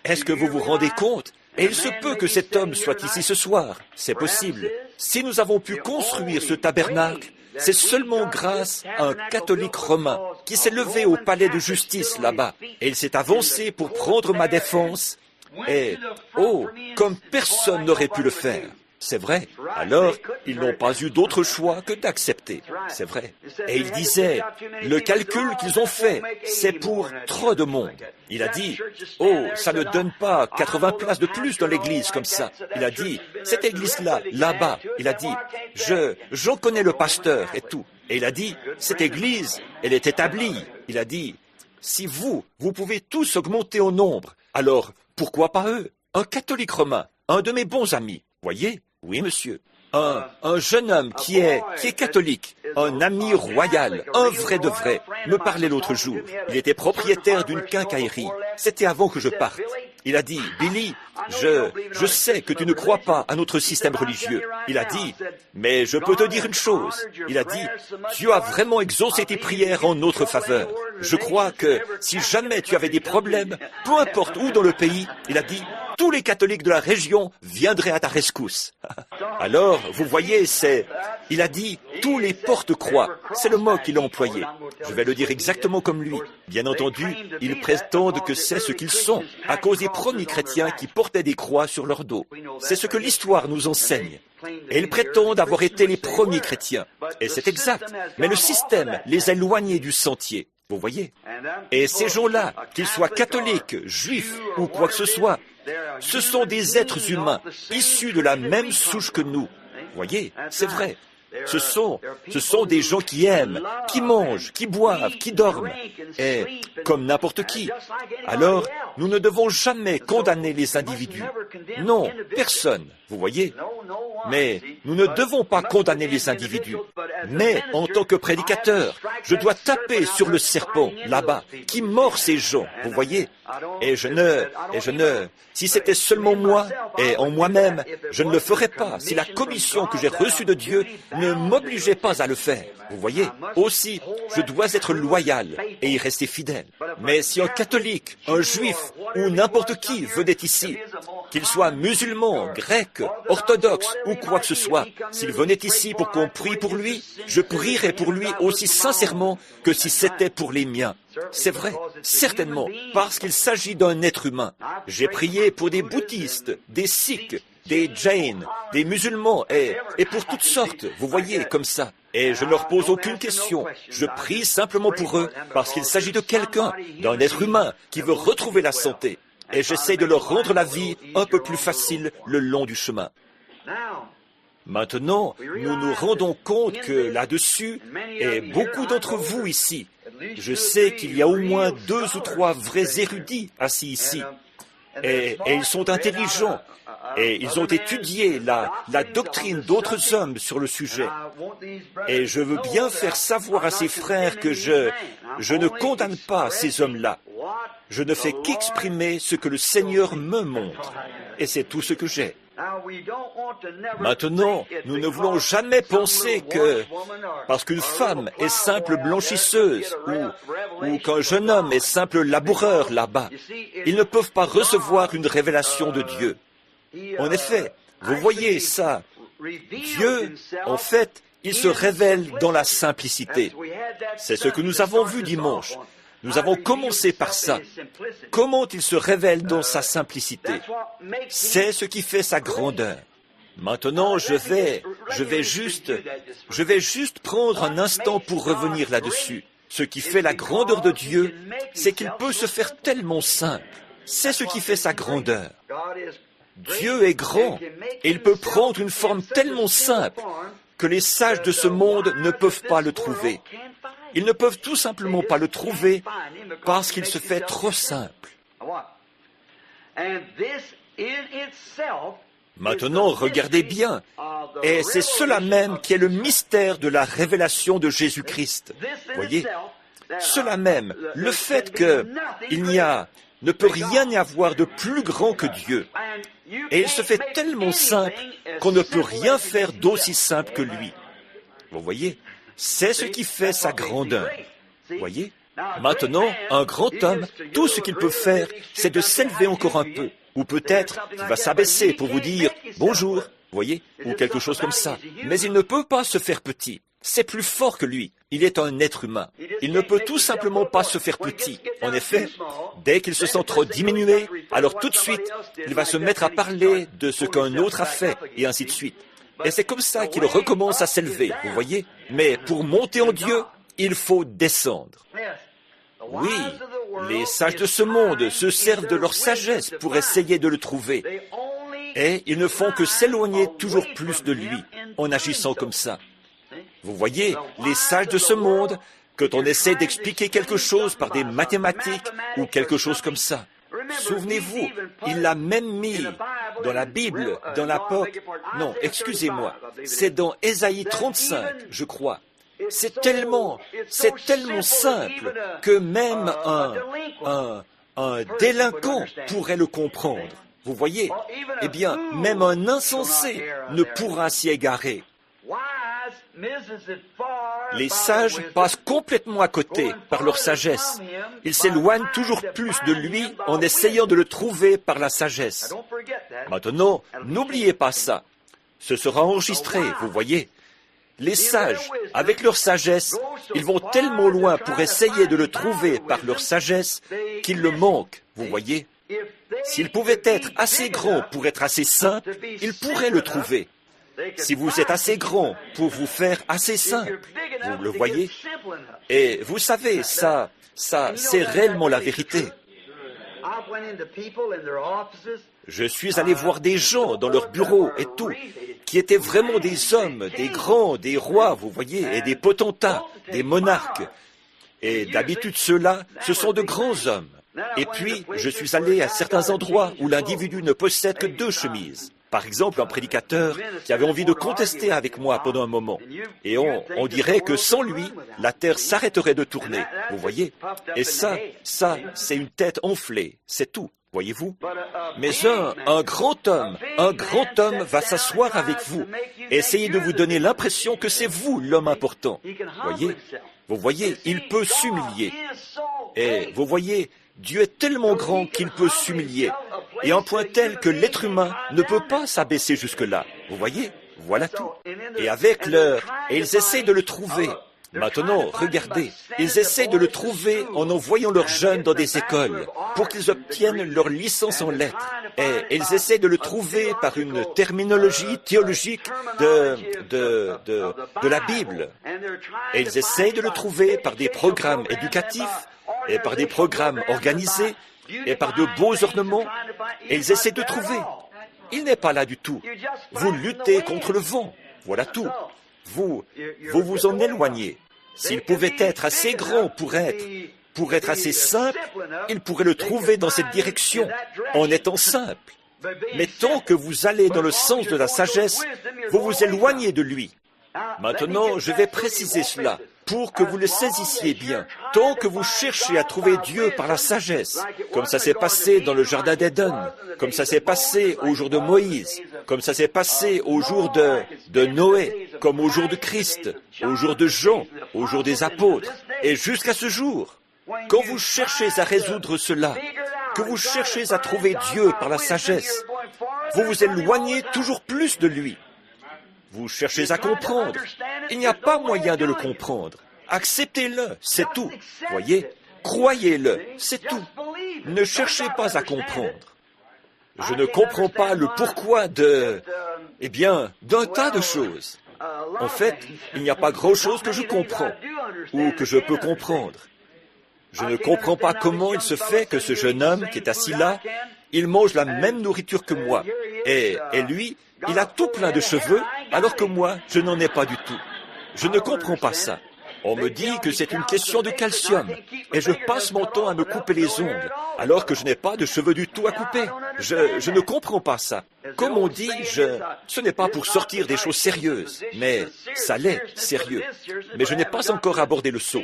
Speaker 3: Est-ce que vous vous rendez compte? Et il se peut que cet homme soit ici ce soir. C'est possible. Si nous avons pu construire ce tabernacle, c'est seulement grâce à un catholique romain qui s'est levé au palais de justice là-bas, et il s'est avancé pour prendre ma défense, et, oh, comme personne n'aurait pu le faire. C'est vrai. Alors, ils n'ont pas eu d'autre choix que d'accepter. C'est vrai. Et il disait, le calcul qu'ils ont fait, c'est pour trop de monde. Il a dit, oh, ça ne donne pas 80 places de plus dans l'église comme ça. Il a dit, cette église-là, là-bas, il a dit, j'en connais le pasteur et tout. Et il a dit, cette église, elle est établie. Il a dit, si vous pouvez tous augmenter au nombre, alors pourquoi pas eux? Un catholique romain, un de mes bons amis, voyez? Oui, monsieur. Un jeune homme qui est catholique, un ami royal, un vrai de vrai, me parlait l'autre jour. Il était propriétaire d'une quincaillerie. C'était avant que je parte. Il a dit, Billy, je sais que tu ne crois pas à notre système religieux. Il a dit, mais je peux te dire une chose. Il a dit, Dieu a vraiment exaucé tes prières en notre faveur. Je crois que si jamais tu avais des problèmes, peu importe où dans le pays, il a dit, tous les catholiques de la région viendraient à ta rescousse. Alors, vous voyez, il a dit, tous les porte-croix. C'est le mot qu'il a employé. Je vais le dire exactement comme lui. Bien entendu, ils prétendent que c'est ce qu'ils sont, à cause des premiers chrétiens qui portaient des croix sur leur dos. C'est ce que l'histoire nous enseigne. Et ils prétendent avoir été les premiers chrétiens. Et c'est exact. Mais le système les a éloignés du sentier. Vous voyez? Et ces gens-là, qu'ils soient catholiques, juifs ou quoi que ce soit, ce sont des êtres humains, issus de la même souche que nous. Voyez, c'est vrai. Ce sont des gens qui aiment, qui mangent, qui boivent, qui dorment, et comme n'importe qui. Alors, nous ne devons jamais condamner les individus. Non, personne, vous voyez. Mais nous ne devons pas condamner les individus. Mais en tant que prédicateur, je dois taper sur le serpent, là-bas, qui mord ces gens, vous voyez. Et je ne, si c'était seulement moi et en moi-même, je ne le ferais pas si la commission que j'ai reçue de Dieu ne m'obligeait pas à le faire. Vous voyez, aussi, je dois être loyal et y rester fidèle. Mais si un catholique, un juif ou n'importe qui venait ici, qu'il soit musulman, grec, orthodoxe ou quoi que ce soit, s'il venait ici pour qu'on prie pour lui, je prierais pour lui aussi sincèrement que si c'était pour les miens. C'est vrai, certainement, parce qu'il s'agit d'un être humain. J'ai prié pour des bouddhistes, des sikhs, des jains, des musulmans et pour toutes sortes, vous voyez, comme ça. Et je ne leur pose aucune question. Je prie simplement pour eux parce qu'il s'agit de quelqu'un, d'un être humain qui veut retrouver la santé. Et j'essaie de leur rendre la vie un peu plus facile le long du chemin. Maintenant, nous nous rendons compte que là-dessus, et beaucoup d'entre vous ici, je sais qu'il y a au moins 2 ou 3 vrais érudits assis ici, et ils sont intelligents, et ils ont étudié la doctrine d'autres hommes sur le sujet. Et je veux bien faire savoir à ces frères que je ne condamne pas ces hommes-là. Je ne fais qu'exprimer ce que le Seigneur me montre, et c'est tout ce que j'ai. Maintenant, nous ne voulons jamais penser que, parce qu'une femme est simple blanchisseuse ou qu'un jeune homme est simple laboureur là-bas, ils ne peuvent pas recevoir une révélation de Dieu. En effet, vous voyez ça, Dieu, en fait, il se révèle dans la simplicité. C'est ce que nous avons vu dimanche. Nous avons commencé par ça. Comment il se révèle dans sa simplicité? C'est ce qui fait sa grandeur. Maintenant, je vais juste prendre un instant pour revenir là-dessus. Ce qui fait la grandeur de Dieu, c'est qu'il peut se faire tellement simple. C'est ce qui fait sa grandeur. Dieu est grand et il peut prendre une forme tellement simple que les sages de ce monde ne peuvent pas le trouver. Ils ne peuvent tout simplement pas le trouver parce qu'il se fait trop simple. Maintenant, regardez bien, et c'est cela même qui est le mystère de la révélation de Jésus-Christ. Voyez, cela même, le fait qu'il ne peut rien y avoir de plus grand que Dieu. Et il se fait tellement simple qu'on ne peut rien faire d'aussi simple que lui. Vous voyez, c'est ce qui fait sa grandeur. Voyez, maintenant, un grand homme, tout ce qu'il peut faire, c'est de s'élever encore un peu. Ou peut-être qu'il va s'abaisser pour vous dire « bonjour », voyez, ou quelque chose comme ça. Mais il ne peut pas se faire petit. C'est plus fort que lui. Il est un être humain. Il ne peut tout simplement pas se faire petit. En effet, dès qu'il se sent trop diminué, alors tout de suite, il va se mettre à parler de ce qu'un autre a fait, et ainsi de suite. Et c'est comme ça qu'il recommence à s'élever, vous voyez. Mais pour monter en Dieu, il faut descendre. Oui, les sages de ce monde se servent de leur sagesse pour essayer de le trouver. Et ils ne font que s'éloigner toujours plus de lui en agissant comme ça. Vous voyez, les sages de ce monde, quand on essaie d'expliquer quelque chose par des mathématiques ou quelque chose comme ça, souvenez-vous, il l'a même mis dans la Bible, dans l'Apocalypse. Non, excusez-moi, c'est dans Ésaïe 35, je crois. C'est tellement simple que même un délinquant pourrait le comprendre. Vous voyez? Eh bien, même un insensé ne pourra s'y égarer. Les sages passent complètement à côté par leur sagesse. Ils s'éloignent toujours plus de lui en essayant de le trouver par la sagesse. Maintenant, n'oubliez pas ça. Ce sera enregistré, vous voyez. Les sages, avec leur sagesse, ils vont tellement loin pour essayer de le trouver par leur sagesse qu'ils le manquent, vous voyez. S'ils pouvaient être assez grands pour être assez simples, ils pourraient le trouver. Si vous êtes assez grand pour vous faire assez simple, vous le voyez. Et vous savez, ça, c'est réellement la vérité. Je suis allé voir des gens dans leurs bureaux et tout, qui étaient vraiment des hommes, des grands, des rois, vous voyez, et des potentats, des monarques. Et d'habitude, ceux-là, ce sont de grands hommes. Et puis, je suis allé à certains endroits où l'individu ne possède que 2 chemises. Par exemple, un prédicateur qui avait envie de contester avec moi pendant un moment. Et on dirait que sans lui, la terre s'arrêterait de tourner. Vous voyez? Et ça, c'est une tête enflée. C'est tout. Voyez-vous? Mais un grand homme va s'asseoir avec vous et essayer de vous donner l'impression que c'est vous l'homme important. Vous voyez, il peut s'humilier. Et vous voyez, Dieu est tellement grand qu'il peut s'humilier. Et un point tel que l'être humain ne peut pas s'abaisser jusque-là. Vous voyez? Voilà tout. Et avec ils essaient de le trouver. Maintenant, regardez, ils essaient de le trouver en envoyant leurs jeunes dans des écoles pour qu'ils obtiennent leur licence en lettres. Et ils essaient de le trouver par une terminologie théologique de la Bible. Et ils essaient de le trouver par des programmes éducatifs et par des programmes organisés et par de beaux ornements. Et ils essaient de trouver. Il n'est pas là du tout. Vous luttez contre le vent. Voilà tout. Vous vous en éloignez. S'il pouvait être assez grand pour être assez simple, il pourrait le trouver dans cette direction, en étant simple. Mais tant que vous allez dans le sens de la sagesse, vous vous éloignez de lui. Maintenant, je vais préciser cela pour que vous le saisissiez bien. Tant que vous cherchez à trouver Dieu par la sagesse, comme ça s'est passé dans le jardin d'Éden, comme ça s'est passé au jour de Moïse, comme ça s'est passé au jour de Noé, comme au jour de Christ, au jour de Jean, au jour des apôtres, et jusqu'à ce jour, quand vous cherchez à résoudre cela, que vous cherchez à trouver Dieu par la sagesse, vous vous éloignez toujours plus de lui. Vous cherchez à comprendre. Il n'y a pas moyen de le comprendre. Acceptez-le, c'est tout. Voyez, croyez-le, c'est tout. Ne cherchez pas à comprendre. Je ne comprends pas le pourquoi d'un tas de choses. En fait, il n'y a pas grand-chose que je comprends ou que je peux comprendre. Je ne comprends pas comment il se fait que ce jeune homme qui est assis là, il mange la même nourriture que moi. Et lui, il a tout plein de cheveux, alors que moi, je n'en ai pas du tout. Je ne comprends pas ça. On me dit que c'est une question de calcium, et je passe mon temps à me couper les ongles, alors que je n'ai pas de cheveux du tout à couper. Je ne comprends pas ça. Comme on dit, ce n'est pas pour sortir des choses sérieuses, mais ça l'est, sérieux. Mais je n'ai pas encore abordé le seau.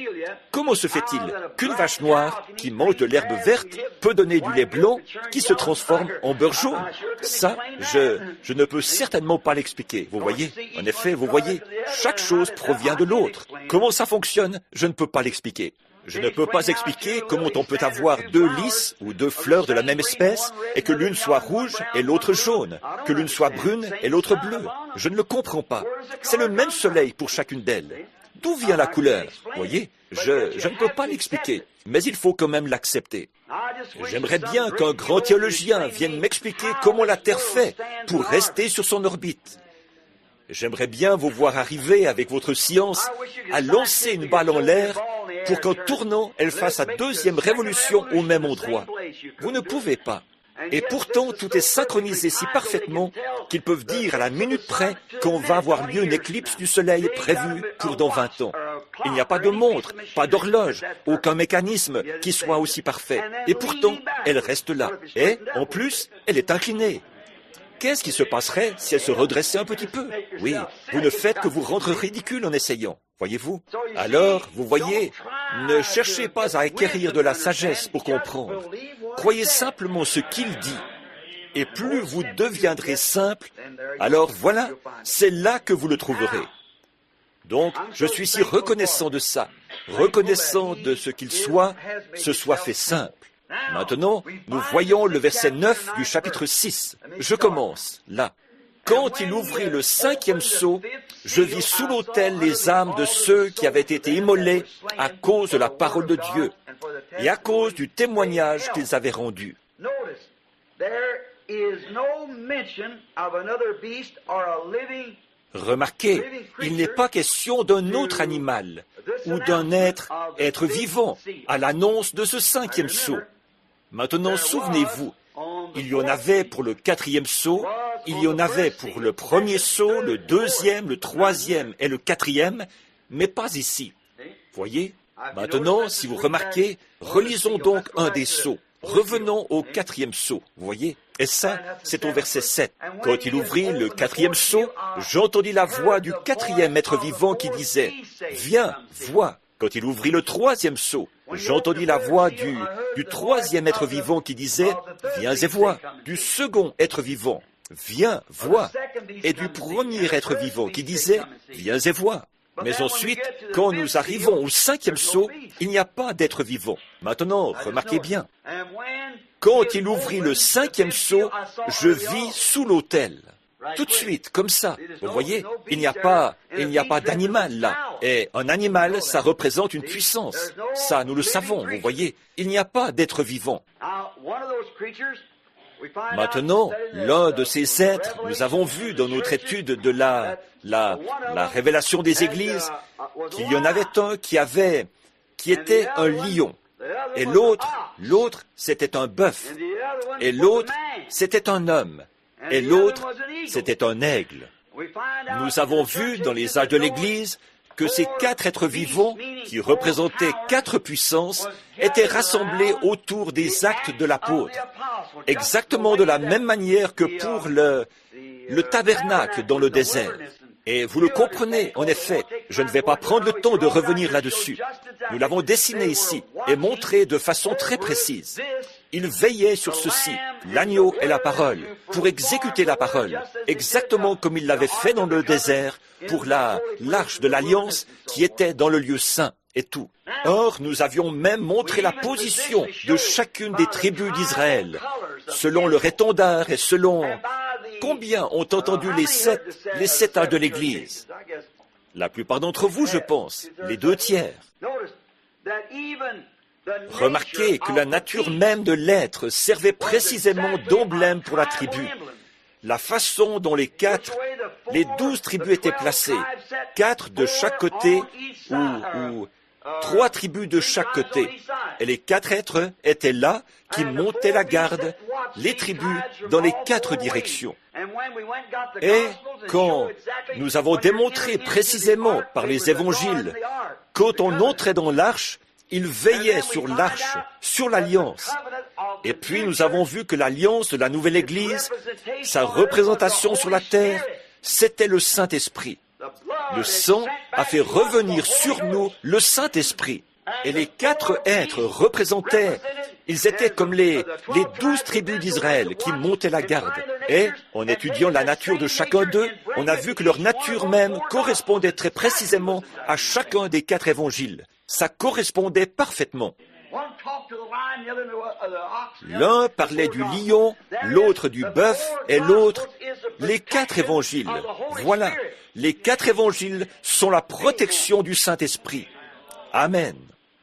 Speaker 3: Comment se fait-il qu'une vache noire qui mange de l'herbe verte peut donner du lait blanc qui se transforme en beurre jaune? Ça, je ne peux certainement pas l'expliquer, vous voyez. En effet, vous voyez, chaque chose provient de l'autre. Comment ça fonctionne, je ne peux pas l'expliquer. Je ne peux pas expliquer comment on peut avoir deux lys ou deux fleurs de la même espèce et que l'une soit rouge et l'autre jaune, que l'une soit brune et l'autre bleue. Je ne le comprends pas. C'est le même soleil pour chacune d'elles. D'où vient la couleur? Voyez, je ne peux pas l'expliquer, mais il faut quand même l'accepter. J'aimerais bien qu'un grand théologien vienne m'expliquer comment la Terre fait pour rester sur son orbite. J'aimerais bien vous voir arriver avec votre science à lancer une balle en l'air pour qu'en tournant, elle fasse sa deuxième révolution au même endroit. Vous ne pouvez pas. Et pourtant, tout est synchronisé si parfaitement qu'ils peuvent dire à la minute près qu'on va avoir lieu une éclipse du soleil prévue pour dans 20 ans. Il n'y a pas de montre, pas d'horloge, aucun mécanisme qui soit aussi parfait. Et pourtant, elle reste là. Et, en plus, elle est inclinée. Qu'est-ce qui se passerait si elle se redressait un petit peu? Oui, vous ne faites que vous rendre ridicule en essayant, voyez-vous. Alors, vous voyez, ne cherchez pas à acquérir de la sagesse pour comprendre. Croyez simplement ce qu'il dit. Et plus vous deviendrez simple, alors voilà, c'est là que vous le trouverez. Donc, je suis si reconnaissant de ça, reconnaissant de ce qu'il soit, ce soit fait simple. Maintenant, nous voyons le verset 9 du chapitre 6. Je commence, là. Quand il ouvrit le 5e sceau, je vis sous l'autel les âmes de ceux qui avaient été immolés à cause de la parole de Dieu et à cause du témoignage qu'ils avaient rendu. Remarquez, il n'est pas question d'un autre animal ou d'un être vivant à l'annonce de ce 5e sceau. Maintenant, souvenez-vous, il y en avait pour le 4e sceau, il y en avait pour le 1er sceau, le 2e, le 3e et le 4e, mais pas ici. Voyez? Maintenant, si vous remarquez, relisons donc un des sceaux. Revenons au 4e sceau, vous voyez? Et ça, c'est au verset 7. Quand il ouvrit le 4e sceau, j'entendis la voix du 4e être vivant qui disait « Viens, vois ». Quand il ouvrit le 3e sceau, j'entendis la voix du 3e être vivant qui disait « Viens et vois ». Du second être vivant, « Viens, vois ». Et du premier être vivant qui disait « Viens et vois ». Mais ensuite, quand nous arrivons au 5e sceau, il n'y a pas d'être vivant. Maintenant, remarquez bien. Quand il ouvrit le 5e sceau, je vis sous l'autel. Tout de suite, comme ça. Vous voyez, il n'y a pas d'animal là. Et un animal, ça représente une puissance. Ça, nous le savons, vous voyez. Il n'y a pas d'être vivant. Maintenant, l'un de ces êtres, nous avons vu dans notre étude de la révélation des églises, qu'il y en avait un qui était un lion. Et l'autre, c'était un bœuf. Et l'autre, c'était un homme. Et l'autre, c'était un aigle. Nous avons vu dans les âges de l'Église que ces 4 êtres vivants, qui représentaient 4 puissances, étaient rassemblés autour des actes de l'apôtre, exactement de la même manière que pour le tabernacle dans le désert. Et vous le comprenez, en effet, je ne vais pas prendre le temps de revenir là-dessus. Nous l'avons dessiné ici et montré de façon très précise. Il veillait sur ceci, l'agneau et la parole, pour exécuter la parole, exactement comme il l'avait fait dans le désert pour l'arche de l'Alliance qui était dans le lieu saint et tout. Or, nous avions même montré la position de chacune des tribus d'Israël, selon leur étendard et selon combien ont entendu les sept âges de l'Église. La plupart d'entre vous, je pense, les 2/3. Remarquez que la nature même de l'être servait précisément d'emblème pour la tribu. La façon dont les 12 tribus étaient placées, 4 de chaque côté ou 3 tribus de chaque côté. Et les 4 êtres étaient là qui montaient la garde, les tribus dans les 4 directions. Et quand nous avons démontré précisément par les évangiles, quand on entrait dans l'arche, il veillait sur l'arche, sur l'alliance. Et puis nous avons vu que l'alliance de la nouvelle Église, sa représentation sur la terre, c'était le Saint-Esprit. Le sang a fait revenir sur nous le Saint-Esprit. Et les 4 êtres représentaient, ils étaient comme les 12 tribus d'Israël qui montaient la garde. Et, en étudiant la nature de chacun d'eux, on a vu que leur nature même correspondait très précisément à chacun des 4 évangiles. Ça correspondait parfaitement. L'un parlait du lion, l'autre du bœuf et l'autre les 4 évangiles. Voilà, les 4 évangiles sont la protection du Saint-Esprit. Amen.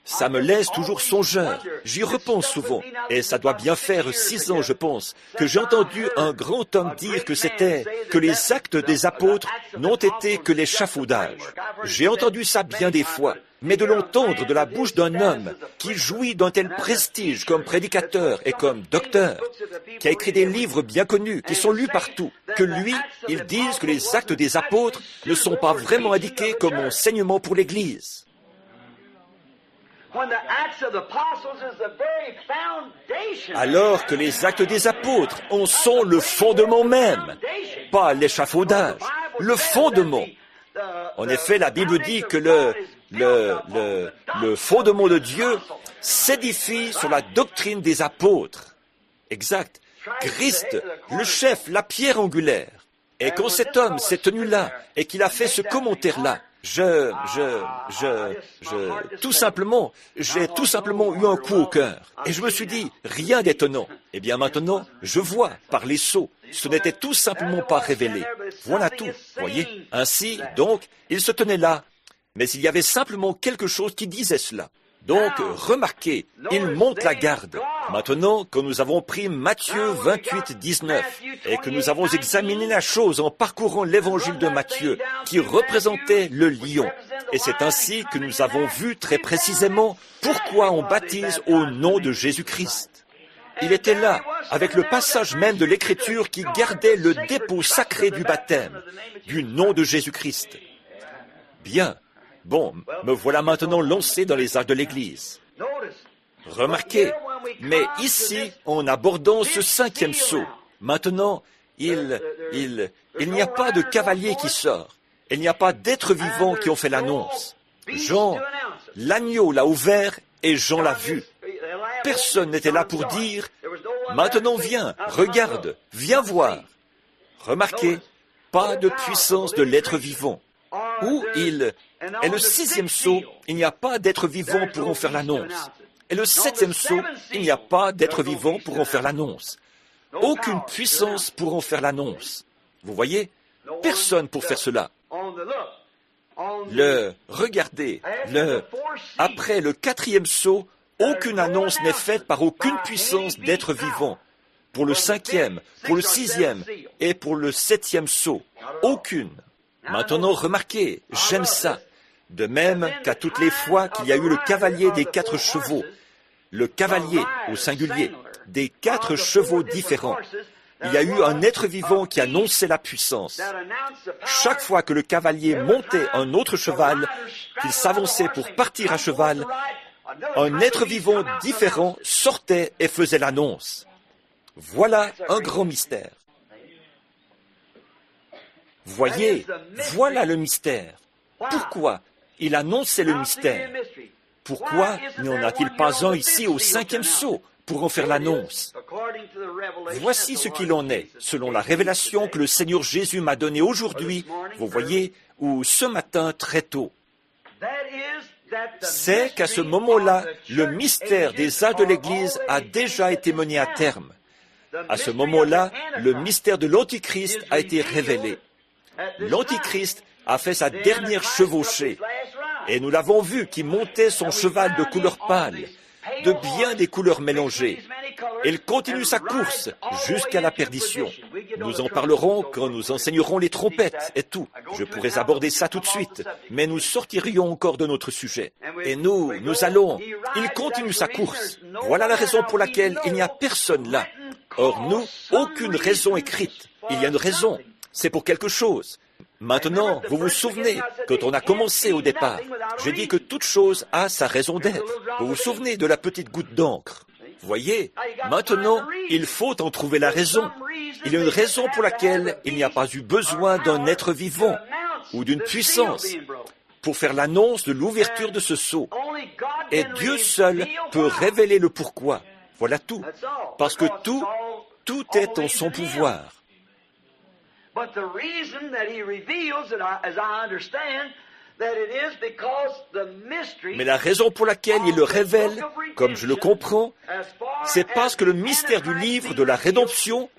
Speaker 3: Ça me laisse toujours songeur. J'y repense souvent. Et ça doit bien faire 6 ans, je pense, que j'ai entendu un grand homme dire que les actes des apôtres n'ont été que l'échafaudage. J'ai entendu ça bien des fois. Mais de l'entendre de la bouche d'un homme qui jouit d'un tel prestige comme prédicateur et comme docteur, qui a écrit des livres bien connus, qui sont lus partout, que lui, il dise que les actes des apôtres ne sont pas vraiment indiqués comme enseignement pour l'Église. Alors que les actes des apôtres en sont le fondement même, pas l'échafaudage, le fondement. En effet, la Bible dit que le fondement de Dieu s'édifie sur la doctrine des apôtres. Exact. Christ, le chef, la pierre angulaire. Et quand cet homme s'est tenu là et qu'il a fait ce commentaire-là, j'ai tout simplement eu un coup au cœur. Et je me suis dit, rien d'étonnant. Eh bien maintenant, je vois par les sceaux. Ce n'était tout simplement pas révélé. Voilà tout, voyez. Ainsi, donc, il se tenait là. Mais il y avait simplement quelque chose qui disait cela. Donc, remarquez, il monte la garde. Maintenant, quand nous avons pris Matthieu 28, 19, et que nous avons examiné la chose en parcourant l'évangile de Matthieu, qui représentait le lion, et c'est ainsi que nous avons vu très précisément pourquoi on baptise au nom de Jésus-Christ. Il était là, avec le passage même de l'Écriture qui gardait le dépôt sacré du baptême, du nom de Jésus-Christ. Bien. Bon, me voilà maintenant lancé dans les arts de l'Église. Remarquez, mais ici, en abordant ce 5e sceau, maintenant, il n'y a pas de cavalier qui sort. Il n'y a pas d'êtres vivants qui ont fait l'annonce. Jean, l'agneau l'a ouvert et Jean l'a vu. Personne n'était là pour dire « Maintenant viens, regarde, viens voir ». Remarquez, pas de puissance de l'être vivant. Et le 6e sceau, il n'y a pas d'être vivant pour en faire l'annonce. Et le 7e sceau, il n'y a pas d'être vivant pour en faire l'annonce. Aucune puissance pour en faire l'annonce. Vous voyez, personne pour faire cela. Après le 4e sceau, aucune annonce n'est faite par aucune puissance d'être vivant. Pour le 5e, pour le 6e et pour le 7e sceau, aucune. Maintenant, remarquez, j'aime ça. De même qu'à toutes les fois qu'il y a eu le cavalier des 4 chevaux, le cavalier au singulier, des 4 chevaux différents, il y a eu un être vivant qui annonçait la puissance. Chaque fois que le cavalier montait un autre cheval, qu'il s'avançait pour partir à cheval, un être vivant différent sortait et faisait l'annonce. Voilà un grand mystère. Voyez, voilà le mystère. Pourquoi il annonçait le mystère? Pourquoi n'en a-t-il pas un ici au 5e sceau pour en faire l'annonce? Voici ce qu'il en est, selon la révélation que le Seigneur Jésus m'a donnée aujourd'hui, vous voyez, ou ce matin très tôt. C'est qu'à ce moment-là, le mystère des âges de l'Église a déjà été mené à terme. À ce moment-là, le mystère de l'Antichrist a été révélé. L'Antichrist a fait sa dernière chevauchée, et nous l'avons vu qui montait son cheval de couleur pâle, de bien des couleurs mélangées. Il continue sa course jusqu'à la perdition. Nous en parlerons quand nous enseignerons les trompettes et tout. Je pourrais aborder ça tout de suite, mais nous sortirions encore de notre sujet. Et nous allons. Il continue sa course. Voilà la raison pour laquelle il n'y a personne là. Or nous, aucune raison écrite. Il y a une raison. C'est pour quelque chose. Maintenant, vous vous souvenez, quand on a commencé au départ, j'ai dit que toute chose a sa raison d'être. Vous vous souvenez de la petite goutte d'encre? Voyez, maintenant, il faut en trouver la raison. Il y a une raison pour laquelle il n'y a pas eu besoin d'un être vivant ou d'une puissance pour faire l'annonce de l'ouverture de ce sceau. Et Dieu seul peut révéler le pourquoi. Voilà tout. Parce que tout est en son Mais la raison pour laquelle il le révèle, comme je le comprends, c'est parce que le mystère du livre de la rédemption,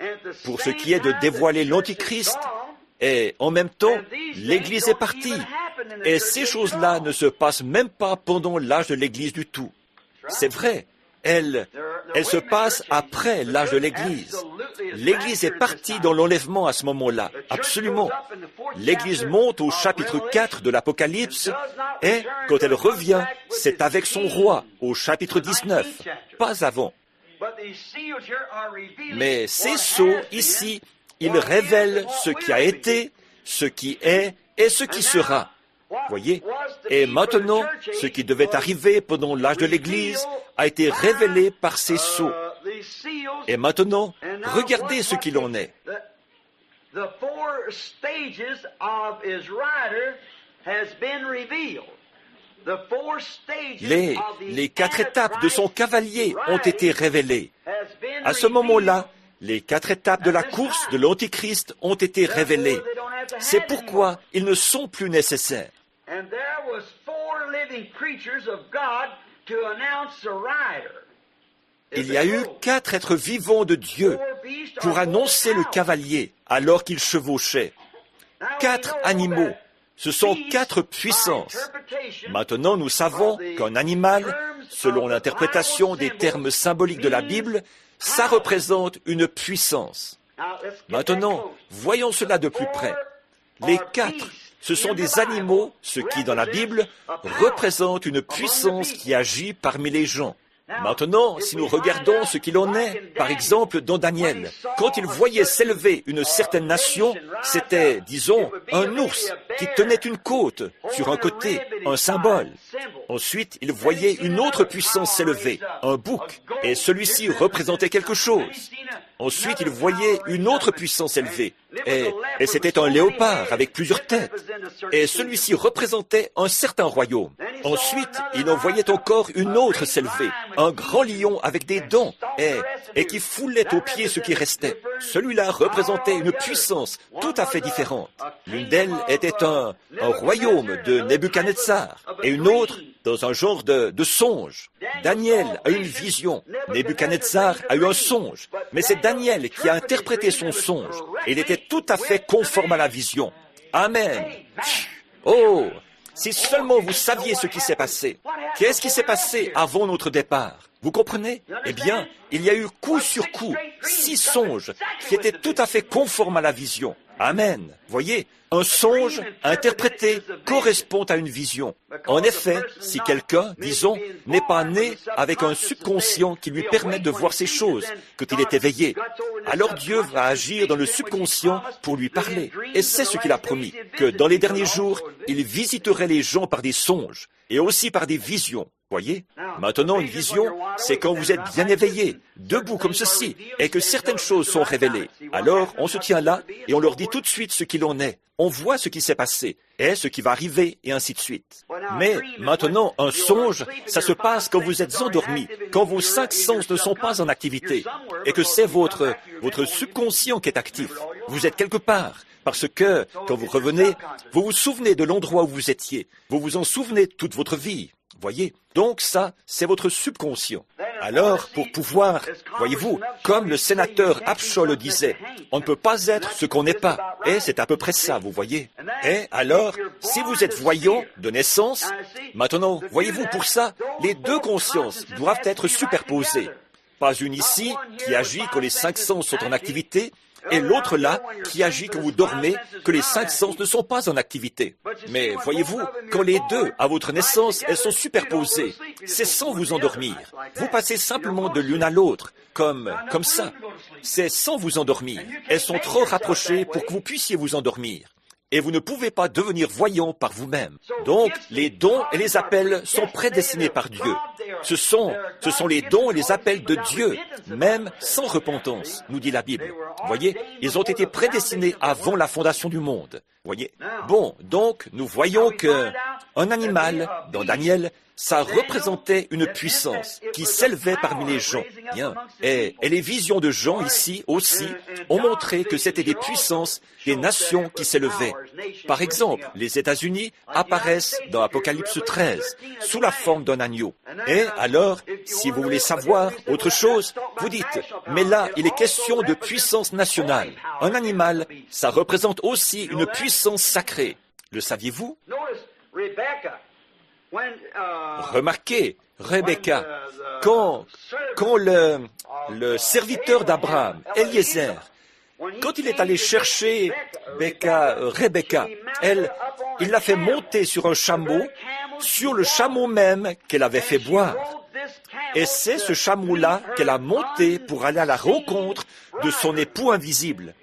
Speaker 3: pour ce qui est de dévoiler l'Antichrist, et en même temps, l'Église est partie. Et ces choses-là ne se passent même pas pendant l'âge de l'Église du tout. C'est vrai, elles se passent après l'âge de l'Église. L'Église est partie dans l'enlèvement à ce moment-là, absolument. L'Église monte au chapitre 4 de l'Apocalypse, et quand elle revient, c'est avec son roi, au chapitre 19, pas avant. Mais ces sceaux, ici, ils révèlent ce qui a été, ce qui est et ce qui sera. Voyez? Et maintenant, ce qui devait arriver pendant l'âge de l'Église a été révélé par ces sceaux. Et maintenant, regardez ce qu'il en est. Les 4 étapes de son cavalier ont été révélées. À ce moment-là, les 4 étapes de la course de l'Antichrist ont été révélées. C'est pourquoi ils ne sont plus nécessaires. Il y a eu 4 êtres vivants de Dieu pour annoncer le cavalier alors qu'il chevauchait. 4 animaux. Ce sont 4 puissances. Maintenant, nous savons qu'un animal, selon l'interprétation des termes symboliques de la Bible, ça représente une puissance. Maintenant, voyons cela de plus près. Les 4, ce sont des animaux, ce qui, dans la Bible, représente une puissance qui agit parmi les gens. Maintenant, si nous regardons ce qu'il en est, par exemple dans Daniel, quand il voyait s'élever une certaine nation, c'était, disons, un ours qui tenait une côte sur un côté, un symbole. Ensuite, il voyait une autre puissance s'élever, un bouc, et celui-ci représentait quelque chose. Ensuite, il voyait une autre puissance élevée, et c'était un léopard avec plusieurs têtes, et celui-ci représentait un certain royaume. Ensuite, il en voyait encore une autre s'élever, un grand lion avec des dents, et qui foulait aux pieds ce qui restait. Celui-là représentait une puissance tout à fait différente. L'une d'elles était un royaume de Nebuchadnezzar, et une autre dans un genre de songe. Daniel a eu une vision, Nebuchadnezzar a eu un songe, mais c'est Daniel qui a interprété son songe, et il était tout à fait conforme à la vision. Amen. Oh, si seulement vous saviez ce qui s'est passé. Qu'est-ce qui s'est passé avant notre départ? Vous comprenez? Eh bien, il y a eu coup sur coup 6 songes qui étaient tout à fait conformes à la vision. Amen. Voyez, un songe interprété correspond à une vision. En effet, si quelqu'un, disons, n'est pas né avec un subconscient qui lui permet de voir ces choses quand il est éveillé, alors Dieu va agir dans le subconscient pour lui parler. Et c'est ce qu'il a promis, que dans les derniers jours, il visiterait les gens par des songes et aussi par des visions. Voyez? Maintenant, une vision, c'est quand vous êtes bien éveillé, debout comme ceci, et que certaines choses sont révélées. Alors, on se tient là et on leur dit tout de suite ce qu'il en est. On voit ce qui s'est passé et ce qui va arriver et ainsi de suite. Mais maintenant, un songe, ça se passe quand vous êtes endormi, quand vos 5 sens ne sont pas en activité et que c'est votre subconscient qui est actif. Vous êtes quelque part. Parce que, quand vous revenez, vous vous souvenez de l'endroit où vous étiez. Vous vous en souvenez toute votre vie. Voyez? Donc ça, c'est votre subconscient. Alors, pour pouvoir, voyez-vous, comme le sénateur Upshaw le disait, on ne peut pas être ce qu'on n'est pas. Et c'est à peu près ça, vous voyez. Et alors, si vous êtes voyant de naissance, maintenant, voyez-vous, pour ça, les 2 consciences doivent être superposées. Pas une ici, qui agit quand les 5 sens sont en activité, et l'autre là, qui agit quand vous dormez, que les 5 sens ne sont pas en activité. Mais voyez-vous, quand les 2, à votre naissance, elles sont superposées, c'est sans vous endormir. Vous passez simplement de l'une à l'autre, comme ça. C'est sans vous endormir. Elles sont trop rapprochées pour que vous puissiez vous endormir. Et vous ne pouvez pas devenir voyant par vous-même. Donc, les dons et les appels sont prédestinés par Dieu. Ce sont les dons et les appels de Dieu, même sans repentance, nous dit la Bible. Voyez, ils ont été prédestinés avant la fondation du monde. Voyez? Bon, donc, nous voyons que un animal, dans Daniel, ça représentait une puissance qui s'élevait parmi les gens. Bien. Et les visions de Jean ici aussi ont montré que c'était des puissances, des nations qui s'élevaient. Par exemple, les États-Unis apparaissent dans Apocalypse 13 sous la forme d'un agneau. Et alors, si vous voulez savoir autre chose, vous dites, mais là, il est question de puissance nationale. Un animal, ça représente aussi une puissance sacrée. Le saviez-vous? Remarquez, Rebecca, quand le serviteur d'Abraham, Eliezer, quand il est allé chercher Rebecca, il l'a fait monter sur un chameau, sur le chameau même qu'elle avait fait boire. Et c'est ce chameau-là qu'elle a monté pour aller à la rencontre de son époux invisible.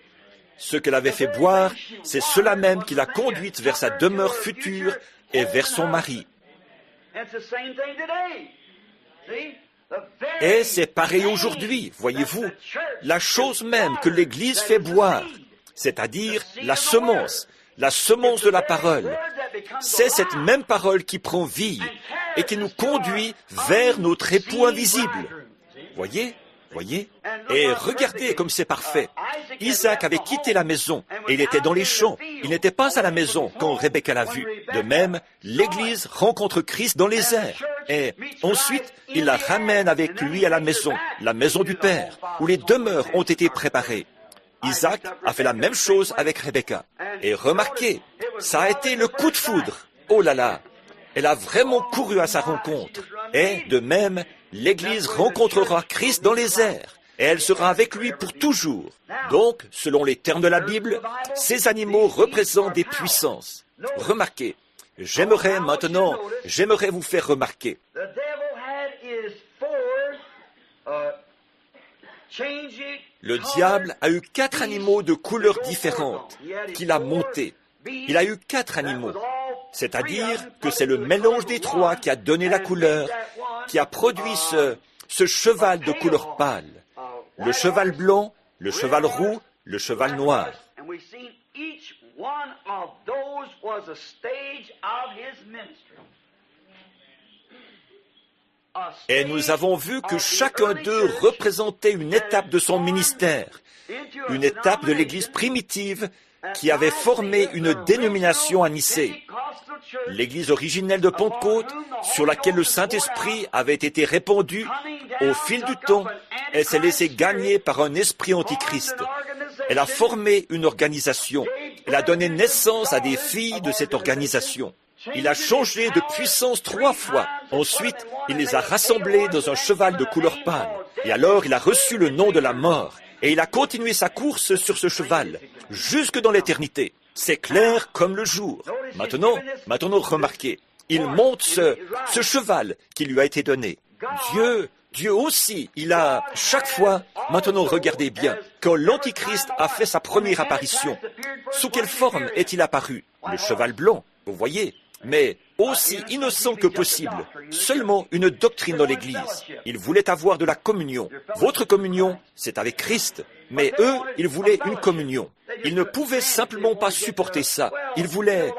Speaker 3: Ce qu'elle avait fait boire, c'est cela même qui l'a conduite vers sa demeure future et vers son mari. Et c'est pareil aujourd'hui, voyez-vous, la chose même que l'Église fait boire, c'est-à-dire la semence de la parole. C'est cette même parole qui prend vie et qui nous conduit vers notre époux invisible. Voyez? Et regardez comme c'est parfait. Isaac avait quitté la maison et il était dans les champs. Il n'était pas à la maison quand Rebecca l'a vu. De même, l'Église rencontre Christ dans les airs. Et ensuite, il la ramène avec lui à la maison du Père, où les demeures ont été préparées. Isaac a fait la même chose avec Rebecca. Et remarquez, ça a été le coup de foudre. Oh là là! Elle a vraiment couru à sa rencontre. Et de même, l'Église rencontrera Christ dans les airs. Et elle sera avec lui pour toujours. Donc, selon les termes de la Bible, ces animaux représentent des puissances. Remarquez, j'aimerais vous faire remarquer. Le diable a eu 4 animaux de couleurs différentes qu'il a montés. Il a eu 4 animaux. C'est-à-dire que c'est le mélange des 3 qui a donné la couleur, qui a produit ce cheval de couleur pâle. Le cheval blanc, le cheval roux, le cheval noir. Et nous avons vu que chacun d'eux représentait une étape de son ministère, une étape de l'Église primitive qui avait formé une dénomination à Nicée. L'Église originelle de Pentecôte, sur laquelle le Saint-Esprit avait été répandu au fil du temps, elle s'est laissée gagner par un esprit antichrist. Elle a formé une organisation. Elle a donné naissance à des filles de cette organisation. Il a changé de puissance 3 fois. Ensuite, il les a rassemblées dans un cheval de couleur pâle. Et alors, il a reçu le nom de la mort. Et il a continué sa course sur ce cheval, jusque dans l'éternité. C'est clair comme le jour. Maintenant, remarquez, il monte ce cheval qui lui a été donné. Dieu aussi, il a, chaque fois, maintenant regardez bien, quand l'Antichrist a fait sa première apparition, sous quelle forme est-il apparu? Le cheval blanc, vous voyez, mais aussi innocent que possible, seulement une doctrine dans l'Église. Ils voulaient avoir de la communion. Votre communion, c'est avec Christ, mais eux, ils voulaient une communion. Ils ne pouvaient simplement pas supporter ça. Ils voulaient,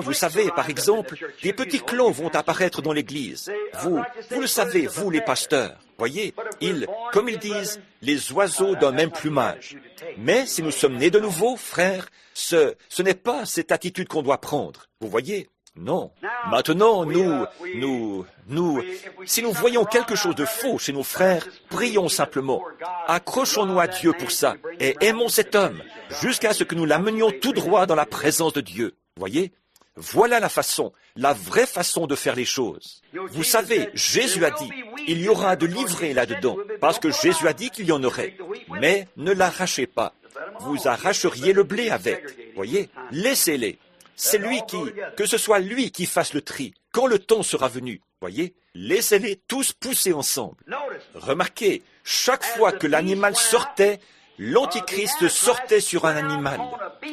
Speaker 3: vous savez, par exemple, des petits clans vont apparaître dans l'Église. Vous le savez, vous les pasteurs. Voyez, comme ils disent, les oiseaux d'un même plumage. Mais si nous sommes nés de nouveau, frères, ce n'est pas cette attitude qu'on doit prendre. Vous voyez? Non. Maintenant, si nous voyons quelque chose de faux chez nos frères, prions simplement. Accrochons-nous à Dieu pour ça et aimons cet homme jusqu'à ce que nous l'amenions tout droit dans la présence de Dieu. Voyez? Voilà la vraie façon de faire les choses. Vous savez, Jésus a dit, il y aura de l'ivraie là-dedans, parce que Jésus a dit qu'il y en aurait. Mais ne l'arrachez pas. Vous arracheriez le blé avec. Voyez? Laissez-les. C'est que ce soit lui qui fasse le tri, quand le temps sera venu. Voyez, laissez-les tous pousser ensemble. Remarquez, chaque fois que l'animal sortait, l'Antichrist sortait sur un animal.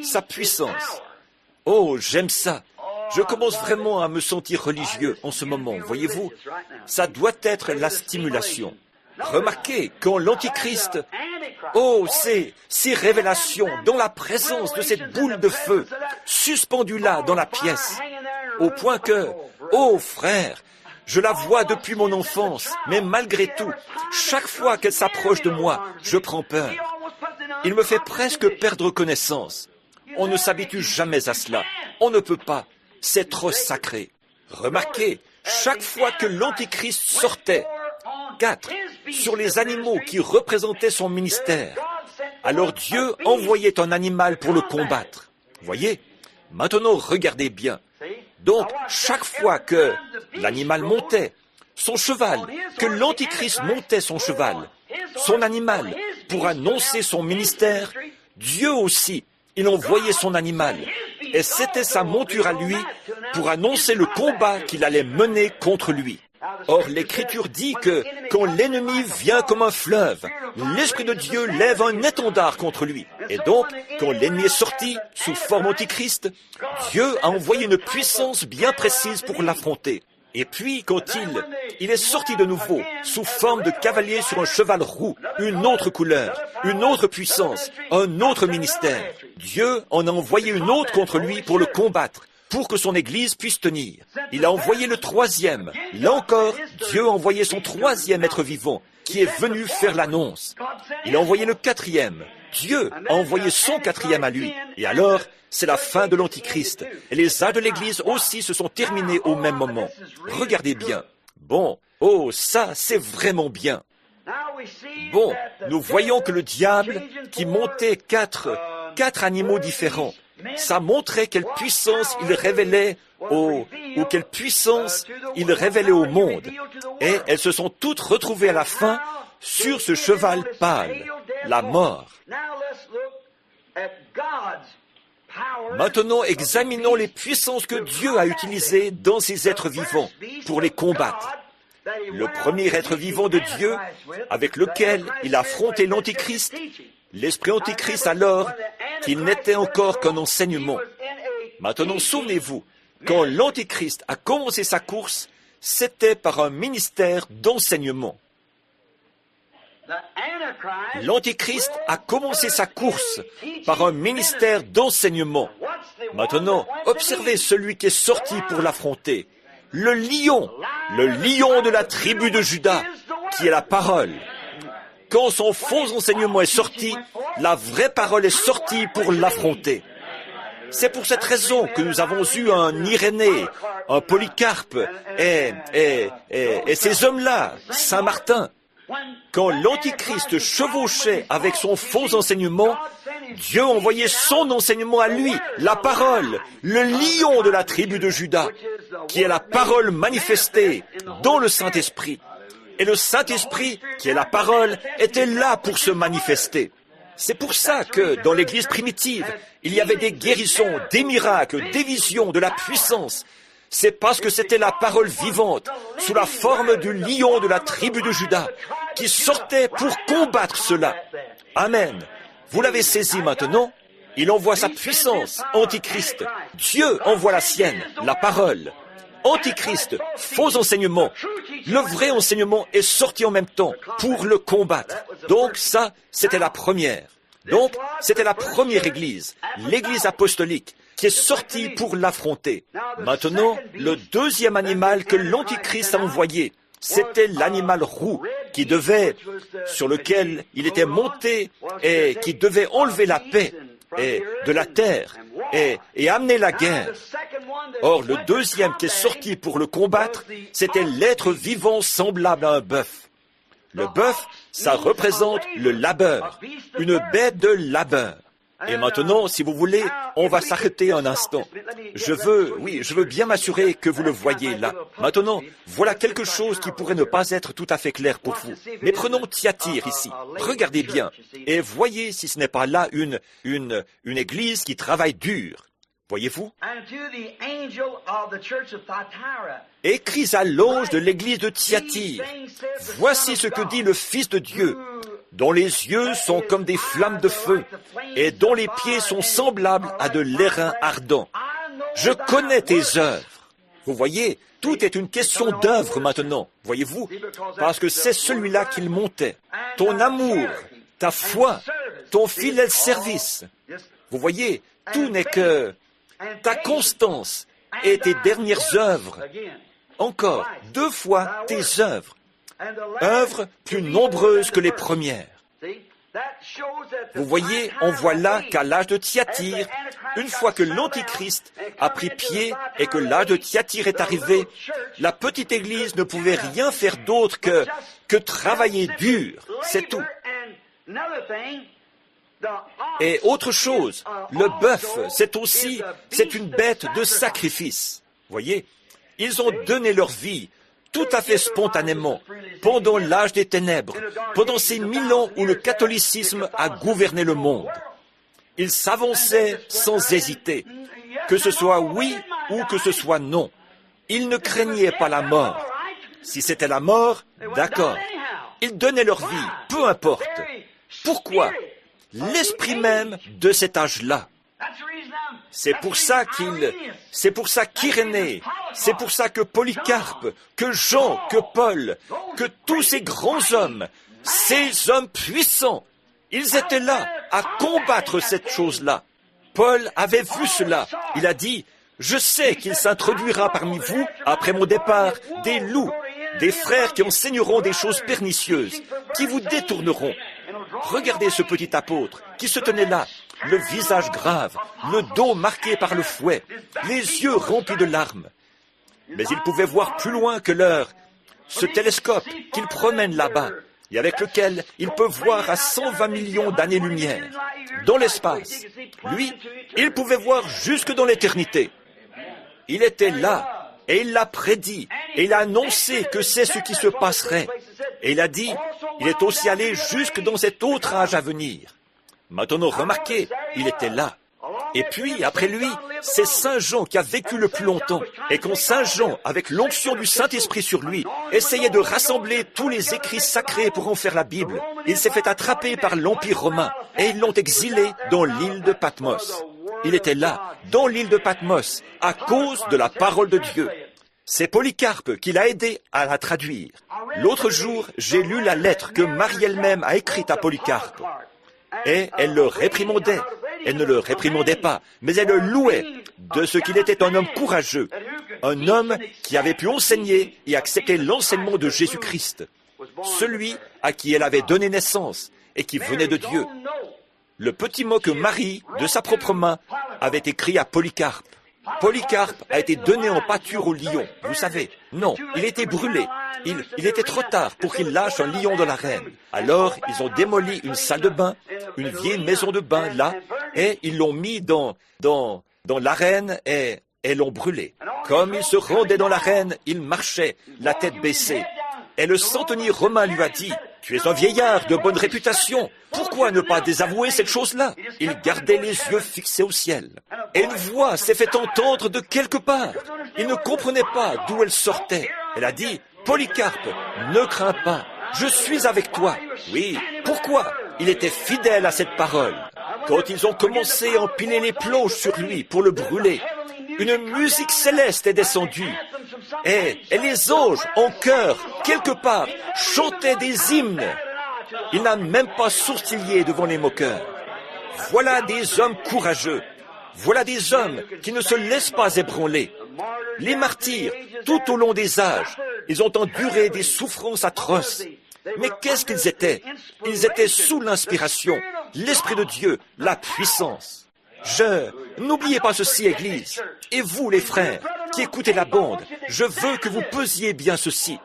Speaker 3: Sa puissance. Oh, j'aime ça. Je commence vraiment à me sentir religieux en ce moment, voyez-vous. Ça doit être la stimulation. Remarquez, quand l'Antichrist Oh, ces révélations dans la présence de cette boule de feu, suspendue là dans la pièce, au point que, oh frère, je la vois depuis mon enfance, mais malgré tout, chaque fois qu'elle s'approche de moi, je prends peur. Il me fait presque perdre connaissance. On ne s'habitue jamais à cela. On ne peut pas. C'est trop sacré. Remarquez, chaque fois que l'Antichrist sortait, 4, sur les animaux qui représentaient son ministère, alors Dieu envoyait un animal pour le combattre. Voyez? Maintenant, regardez bien. Donc, chaque fois que l'animal montait, son cheval, que l'Antichrist montait son cheval, son animal, pour annoncer son ministère, Dieu aussi, il envoyait son animal. Et c'était sa monture à lui pour annoncer le combat qu'il allait mener contre lui. Or, l'Écriture dit que quand l'ennemi vient comme un fleuve, l'Esprit de Dieu lève un étendard contre lui. Et donc, quand l'ennemi est sorti sous forme antichrist, Dieu a envoyé une puissance bien précise pour l'affronter. Et puis, quand il est sorti de nouveau, sous forme de cavalier sur un cheval roux, une autre couleur, une autre puissance, un autre ministère, Dieu en a envoyé une autre contre lui pour le combattre, pour que son Église puisse tenir. Il a envoyé le troisième. Là encore, Dieu a envoyé son troisième être vivant, qui est venu faire l'annonce. Il a envoyé le quatrième. Dieu a envoyé son quatrième à lui. Et alors, c'est la fin de l'Antichrist. Et les âges de l'Église aussi se sont terminés au même moment. Regardez bien. Bon, oh, ça, c'est vraiment bien. Bon, nous voyons que le diable, qui montait quatre animaux différents, ça montrait quelle puissance il révélait ou quelle puissance il révélait au monde. Et elles se sont toutes retrouvées à la fin sur ce cheval pâle, la mort. Maintenant, examinons les puissances que Dieu a utilisées dans ces êtres vivants pour les combattre. Le premier être vivant de Dieu, avec lequel il a affronté l'Antichrist, l'esprit Antichrist alors, qu'il n'était encore qu'un enseignement. Maintenant, souvenez-vous, quand l'Antichrist a commencé sa course, c'était par un ministère d'enseignement. L'Antichrist a commencé sa course par un ministère d'enseignement. Maintenant, observez celui qui est sorti pour l'affronter. Le lion de la tribu de Juda, qui est la parole. Quand son faux enseignement est sorti, la vraie parole est sortie pour l'affronter. C'est pour cette raison que nous avons eu un Irénée, un Polycarpe et ces hommes-là, Saint Martin. Quand l'Antichrist chevauchait avec son faux enseignement, Dieu envoyait son enseignement à lui, la parole, le lion de la tribu de Juda, qui est la parole manifestée dans le Saint-Esprit. Et le Saint-Esprit, qui est la parole, était là pour se manifester. C'est pour ça que, dans l'Église primitive, il y avait des guérisons, des miracles, des visions, de la puissance. C'est parce que c'était la parole vivante, sous la forme du lion de la tribu de Juda, qui sortait pour combattre cela. Amen. Vous l'avez saisi maintenant? Il envoie sa puissance, Antichrist. Dieu envoie la sienne, la parole. Antichrist, faux enseignement. Le vrai enseignement est sorti en même temps pour le combattre. Donc ça, c'était la première. Donc, c'était la première Église, l'Église apostolique, qui est sortie pour l'affronter. Maintenant, le deuxième animal que l'Antichrist a envoyé, c'était l'animal roux, sur lequel il était monté et qui devait enlever la paix et de la terre et amener la guerre. Or, le deuxième qui est sorti pour le combattre, c'était l'être vivant semblable à un bœuf. Le bœuf, ça représente le labeur, une bête de labeur. Et maintenant, si vous voulez, on va s'arrêter un instant. Je veux bien m'assurer que vous le voyez là. Maintenant, voilà quelque chose qui pourrait ne pas être tout à fait clair pour vous. Mais prenons Thyatire ici. Regardez bien et voyez si ce n'est pas là une église qui travaille dur. Voyez-vous? Écris à l'ange de l'église de Thyatire. Voici ce que dit le Fils de Dieu, dont les yeux sont comme des flammes de feu, et dont les pieds sont semblables à de l'airain ardent. Je connais tes œuvres. Vous voyez, tout est une question d'œuvre maintenant, voyez-vous, parce que c'est celui-là qu'il montait. Ton amour ta foi, ton fidèle service. Vous voyez, tout n'est que ta constance et tes dernières œuvres. Encore, 2 fois tes œuvres. Œuvres plus nombreuses que les premières. Vous voyez, on voit là qu'à l'âge de Thyatire, une fois que l'Antichrist a pris pied et que l'âge de Thyatire est arrivé, la petite Église ne pouvait rien faire d'autre que travailler dur, c'est tout. Et autre chose, le bœuf, c'est une bête de sacrifice. Voyez, ils ont donné leur vie tout à fait spontanément, pendant l'âge des ténèbres, pendant ces 1000 ans où le catholicisme a gouverné le monde. Ils s'avançaient sans hésiter, que ce soit oui ou que ce soit non. Ils ne craignaient pas la mort. Si c'était la mort, d'accord. Ils donnaient leur vie, peu importe. Pourquoi? L'esprit même de cet âge-là. C'est pour ça qu'Irénée, c'est pour ça que Polycarpe, que Jean, que Paul, que tous ces grands hommes, ces hommes puissants, ils étaient là à combattre cette chose-là. Paul avait vu cela. Il a dit, je sais qu'il s'introduira parmi vous, après mon départ, des loups, des frères qui enseigneront des choses pernicieuses, qui vous détourneront. Regardez ce petit apôtre qui se tenait là, le visage grave, le dos marqué par le fouet, les yeux remplis de larmes. Mais il pouvait voir plus loin que ce télescope qu'il promène là-bas, et avec lequel il peut voir à 120 millions d'années-lumière, dans l'espace. Lui, il pouvait voir jusque dans l'éternité. Il était là, et il l'a prédit, et il a annoncé que c'est ce qui se passerait. Et il a dit, il est aussi allé jusque dans cet autre âge à venir. Maintenant, remarquez, il était là. Et puis, après lui, c'est Saint Jean qui a vécu le plus longtemps. Et quand Saint Jean, avec l'onction du Saint-Esprit sur lui, essayait de rassembler tous les écrits sacrés pour en faire la Bible, il s'est fait attraper par l'Empire romain et ils l'ont exilé dans l'île de Patmos. Il était là, dans l'île de Patmos, à cause de la parole de Dieu. C'est Polycarpe qui l'a aidé à la traduire. L'autre jour, j'ai lu la lettre que Marie elle-même a écrite à Polycarpe. Et elle le réprimandait. Elle ne le réprimandait pas, mais elle le louait de ce qu'il était un homme courageux, un homme qui avait pu enseigner et accepter l'enseignement de Jésus-Christ, celui à qui elle avait donné naissance et qui venait de Dieu. Le petit mot que Marie, de sa propre main, avait écrit à Polycarpe. Polycarpe a été donné en pâture au lion, vous savez. Non, il était brûlé. Il était trop tard pour qu'il lâche un lion de l'arène. Alors, ils ont démoli une salle de bain, une vieille maison de bain là, et ils l'ont mis dans l'arène et l'ont brûlé. Comme il se rendait dans l'arène, il marchait, la tête baissée. Et le centenier romain lui a dit, « Tu es un vieillard de bonne réputation. Pourquoi ne pas désavouer cette chose-là » Il gardait les yeux fixés au ciel. Et une voix s'est fait entendre de quelque part. Il ne comprenait pas d'où elle sortait. Elle a dit, « Polycarpe, ne crains pas, je suis avec toi. » Oui, pourquoi? Il était fidèle à cette parole. Quand ils ont commencé à empiler les planches sur lui pour le brûler, une musique céleste est descendue. Et les anges, en chœur, quelque part, chantaient des hymnes. Il n'a même pas sourcillé devant les moqueurs. Voilà des hommes courageux. Voilà des hommes qui ne se laissent pas ébranler. Les martyrs, tout au long des âges, ils ont enduré des souffrances atroces. Mais qu'est-ce qu'ils étaient? Ils étaient sous l'inspiration, l'Esprit de Dieu, la puissance. N'oubliez pas ceci, Église. Et vous, les frères, qui écoutez la bande, je veux que vous pesiez bien ceci.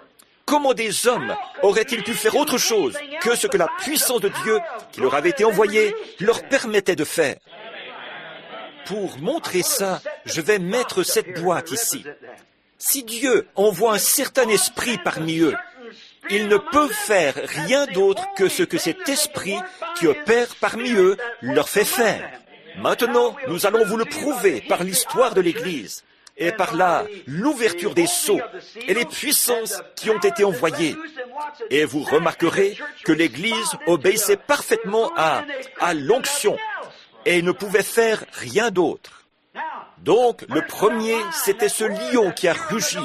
Speaker 3: Comment des hommes auraient-ils pu faire autre chose que ce que la puissance de Dieu, qui leur avait été envoyée, leur permettait de faire? Pour montrer ça, je vais mettre cette boîte ici. Si Dieu envoie un certain esprit parmi eux, ils ne peuvent faire rien d'autre que ce que cet esprit qui opère parmi eux leur fait faire. Maintenant, nous allons vous le prouver par l'histoire de l'Église et par l'ouverture des sceaux et les puissances qui ont été envoyées. Et vous remarquerez que l'Église obéissait parfaitement à l'onction et ne pouvait faire rien d'autre. Donc, le premier, c'était ce lion qui a rugi,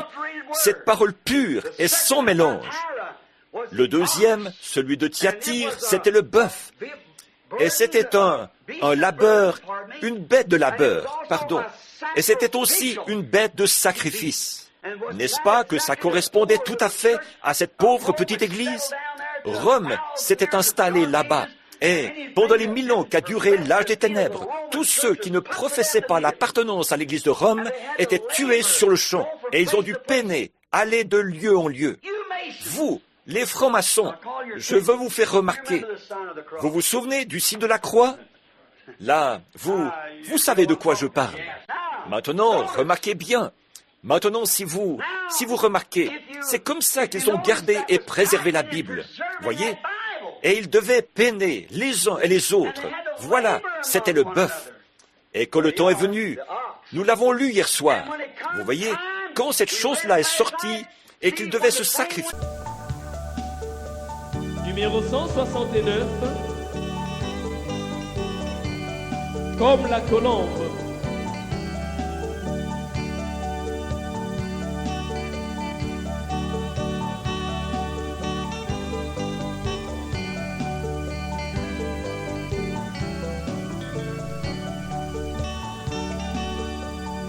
Speaker 3: cette parole pure et sans mélange. Le deuxième, celui de Thyatire, c'était le bœuf. Et c'était un labeur, une bête de labeur, pardon. Et c'était aussi une bête de sacrifice. N'est-ce pas que ça correspondait tout à fait à cette pauvre petite église? Rome s'était installée là-bas. Et pendant les 1000 ans qu'a duré l'âge des ténèbres, tous ceux qui ne professaient pas l'appartenance à l'église de Rome étaient tués sur le champ. Et ils ont dû peiner, aller de lieu en lieu. Vous, les francs-maçons, je veux vous faire remarquer. Vous vous souvenez du signe de la croix? Là, vous savez de quoi je parle. Maintenant, remarquez bien. Maintenant, si vous remarquez, c'est comme ça qu'ils ont gardé et préservé la Bible. Voyez? Et ils devaient peiner les uns et les autres. Voilà, c'était le bœuf. Et quand le temps est venu, nous l'avons lu hier soir. Vous voyez, quand cette chose-là est sortie et qu'ils devaient se sacrifier.
Speaker 2: Numéro 169. Comme la colombe.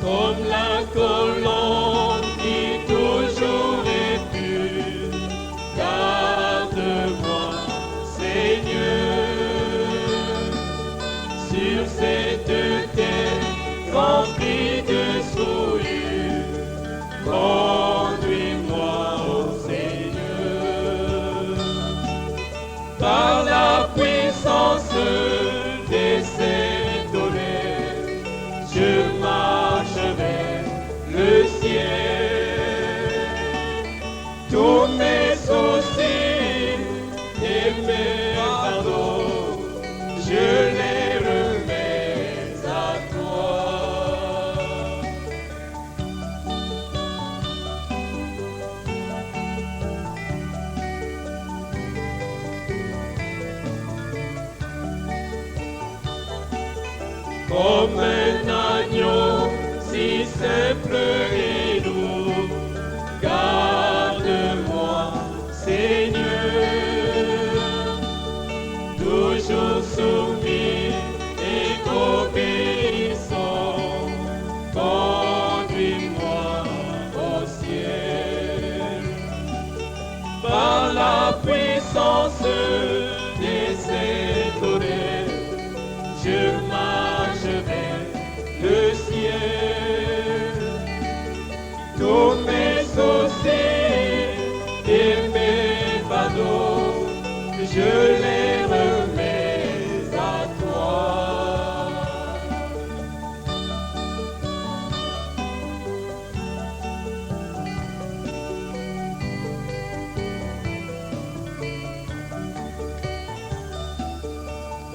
Speaker 2: Comme la colombe qui toujours est pure, garde-moi, Seigneur, sur cette terre remplie de souillure. Conduis-moi, ô Seigneur, par la puissance de cette colère, je marcherai le ciel. Tous mes soucis et mes fardeaux, je les remets à toi. Comme un agneau si simple et doux, garde-moi, Seigneur, toujours soumis et obéissant. Conduis-moi au ciel, par la puissance de cette colère, je marcherai le ciel. Tous mes soucis et mes fardeaux, je les remets à toi.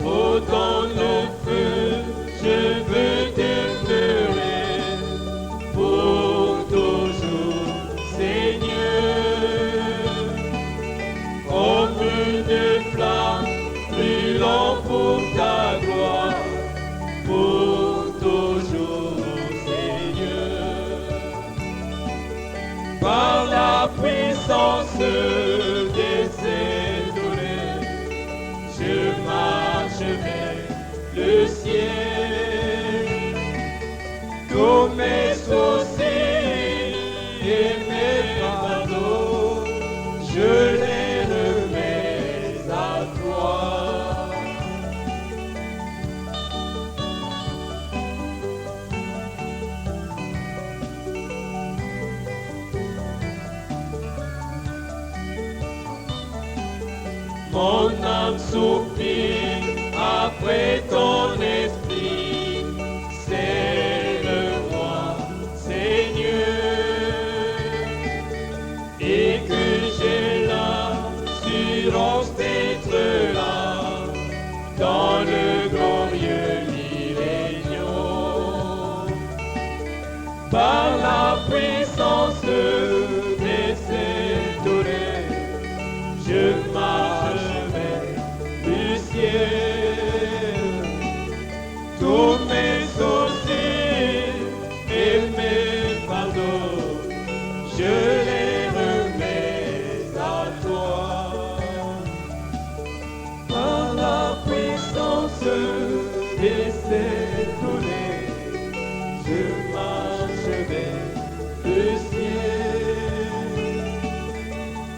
Speaker 2: Oh, dans le feu, je veux demeurer pour toujours, Seigneur. Comme une flamme brûlant pour ta gloire, pour toujours, Seigneur. Par la puissance de cette colère, je marcherai le ciel. Tous mes soucis et mes fardeaux, je les remets à toi. Mon âme soupire après ton esprit, scelle-moi, Seigneur, et que j'ai l'assurance d'être là, dans le glorieux millénium. Par la puissance de cette colère, je marcherai du ciel. laissez tourner, je marche vers le ciel.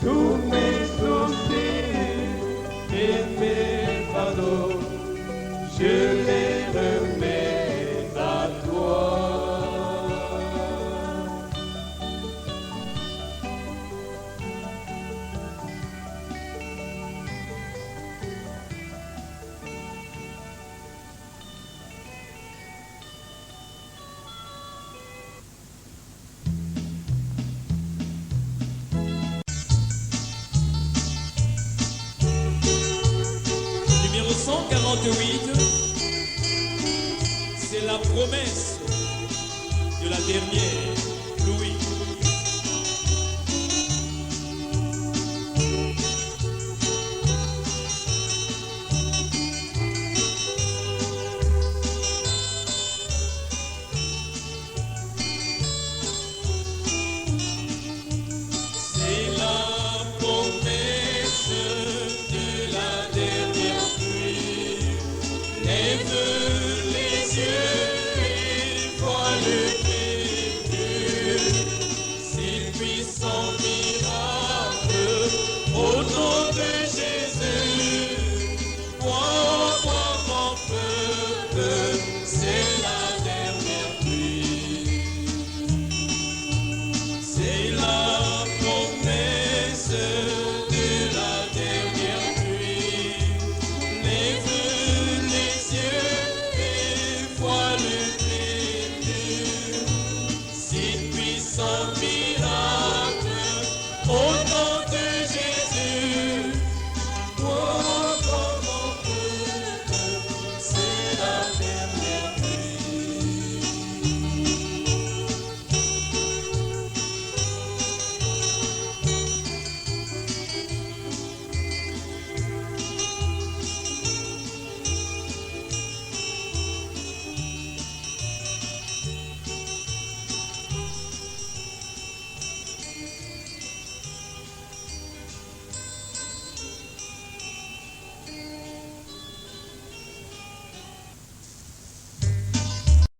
Speaker 2: Tous mes soucis et mes fardeaux, je les remets à toi.
Speaker 1: Numéro 148, c'est la promesse de la dernière.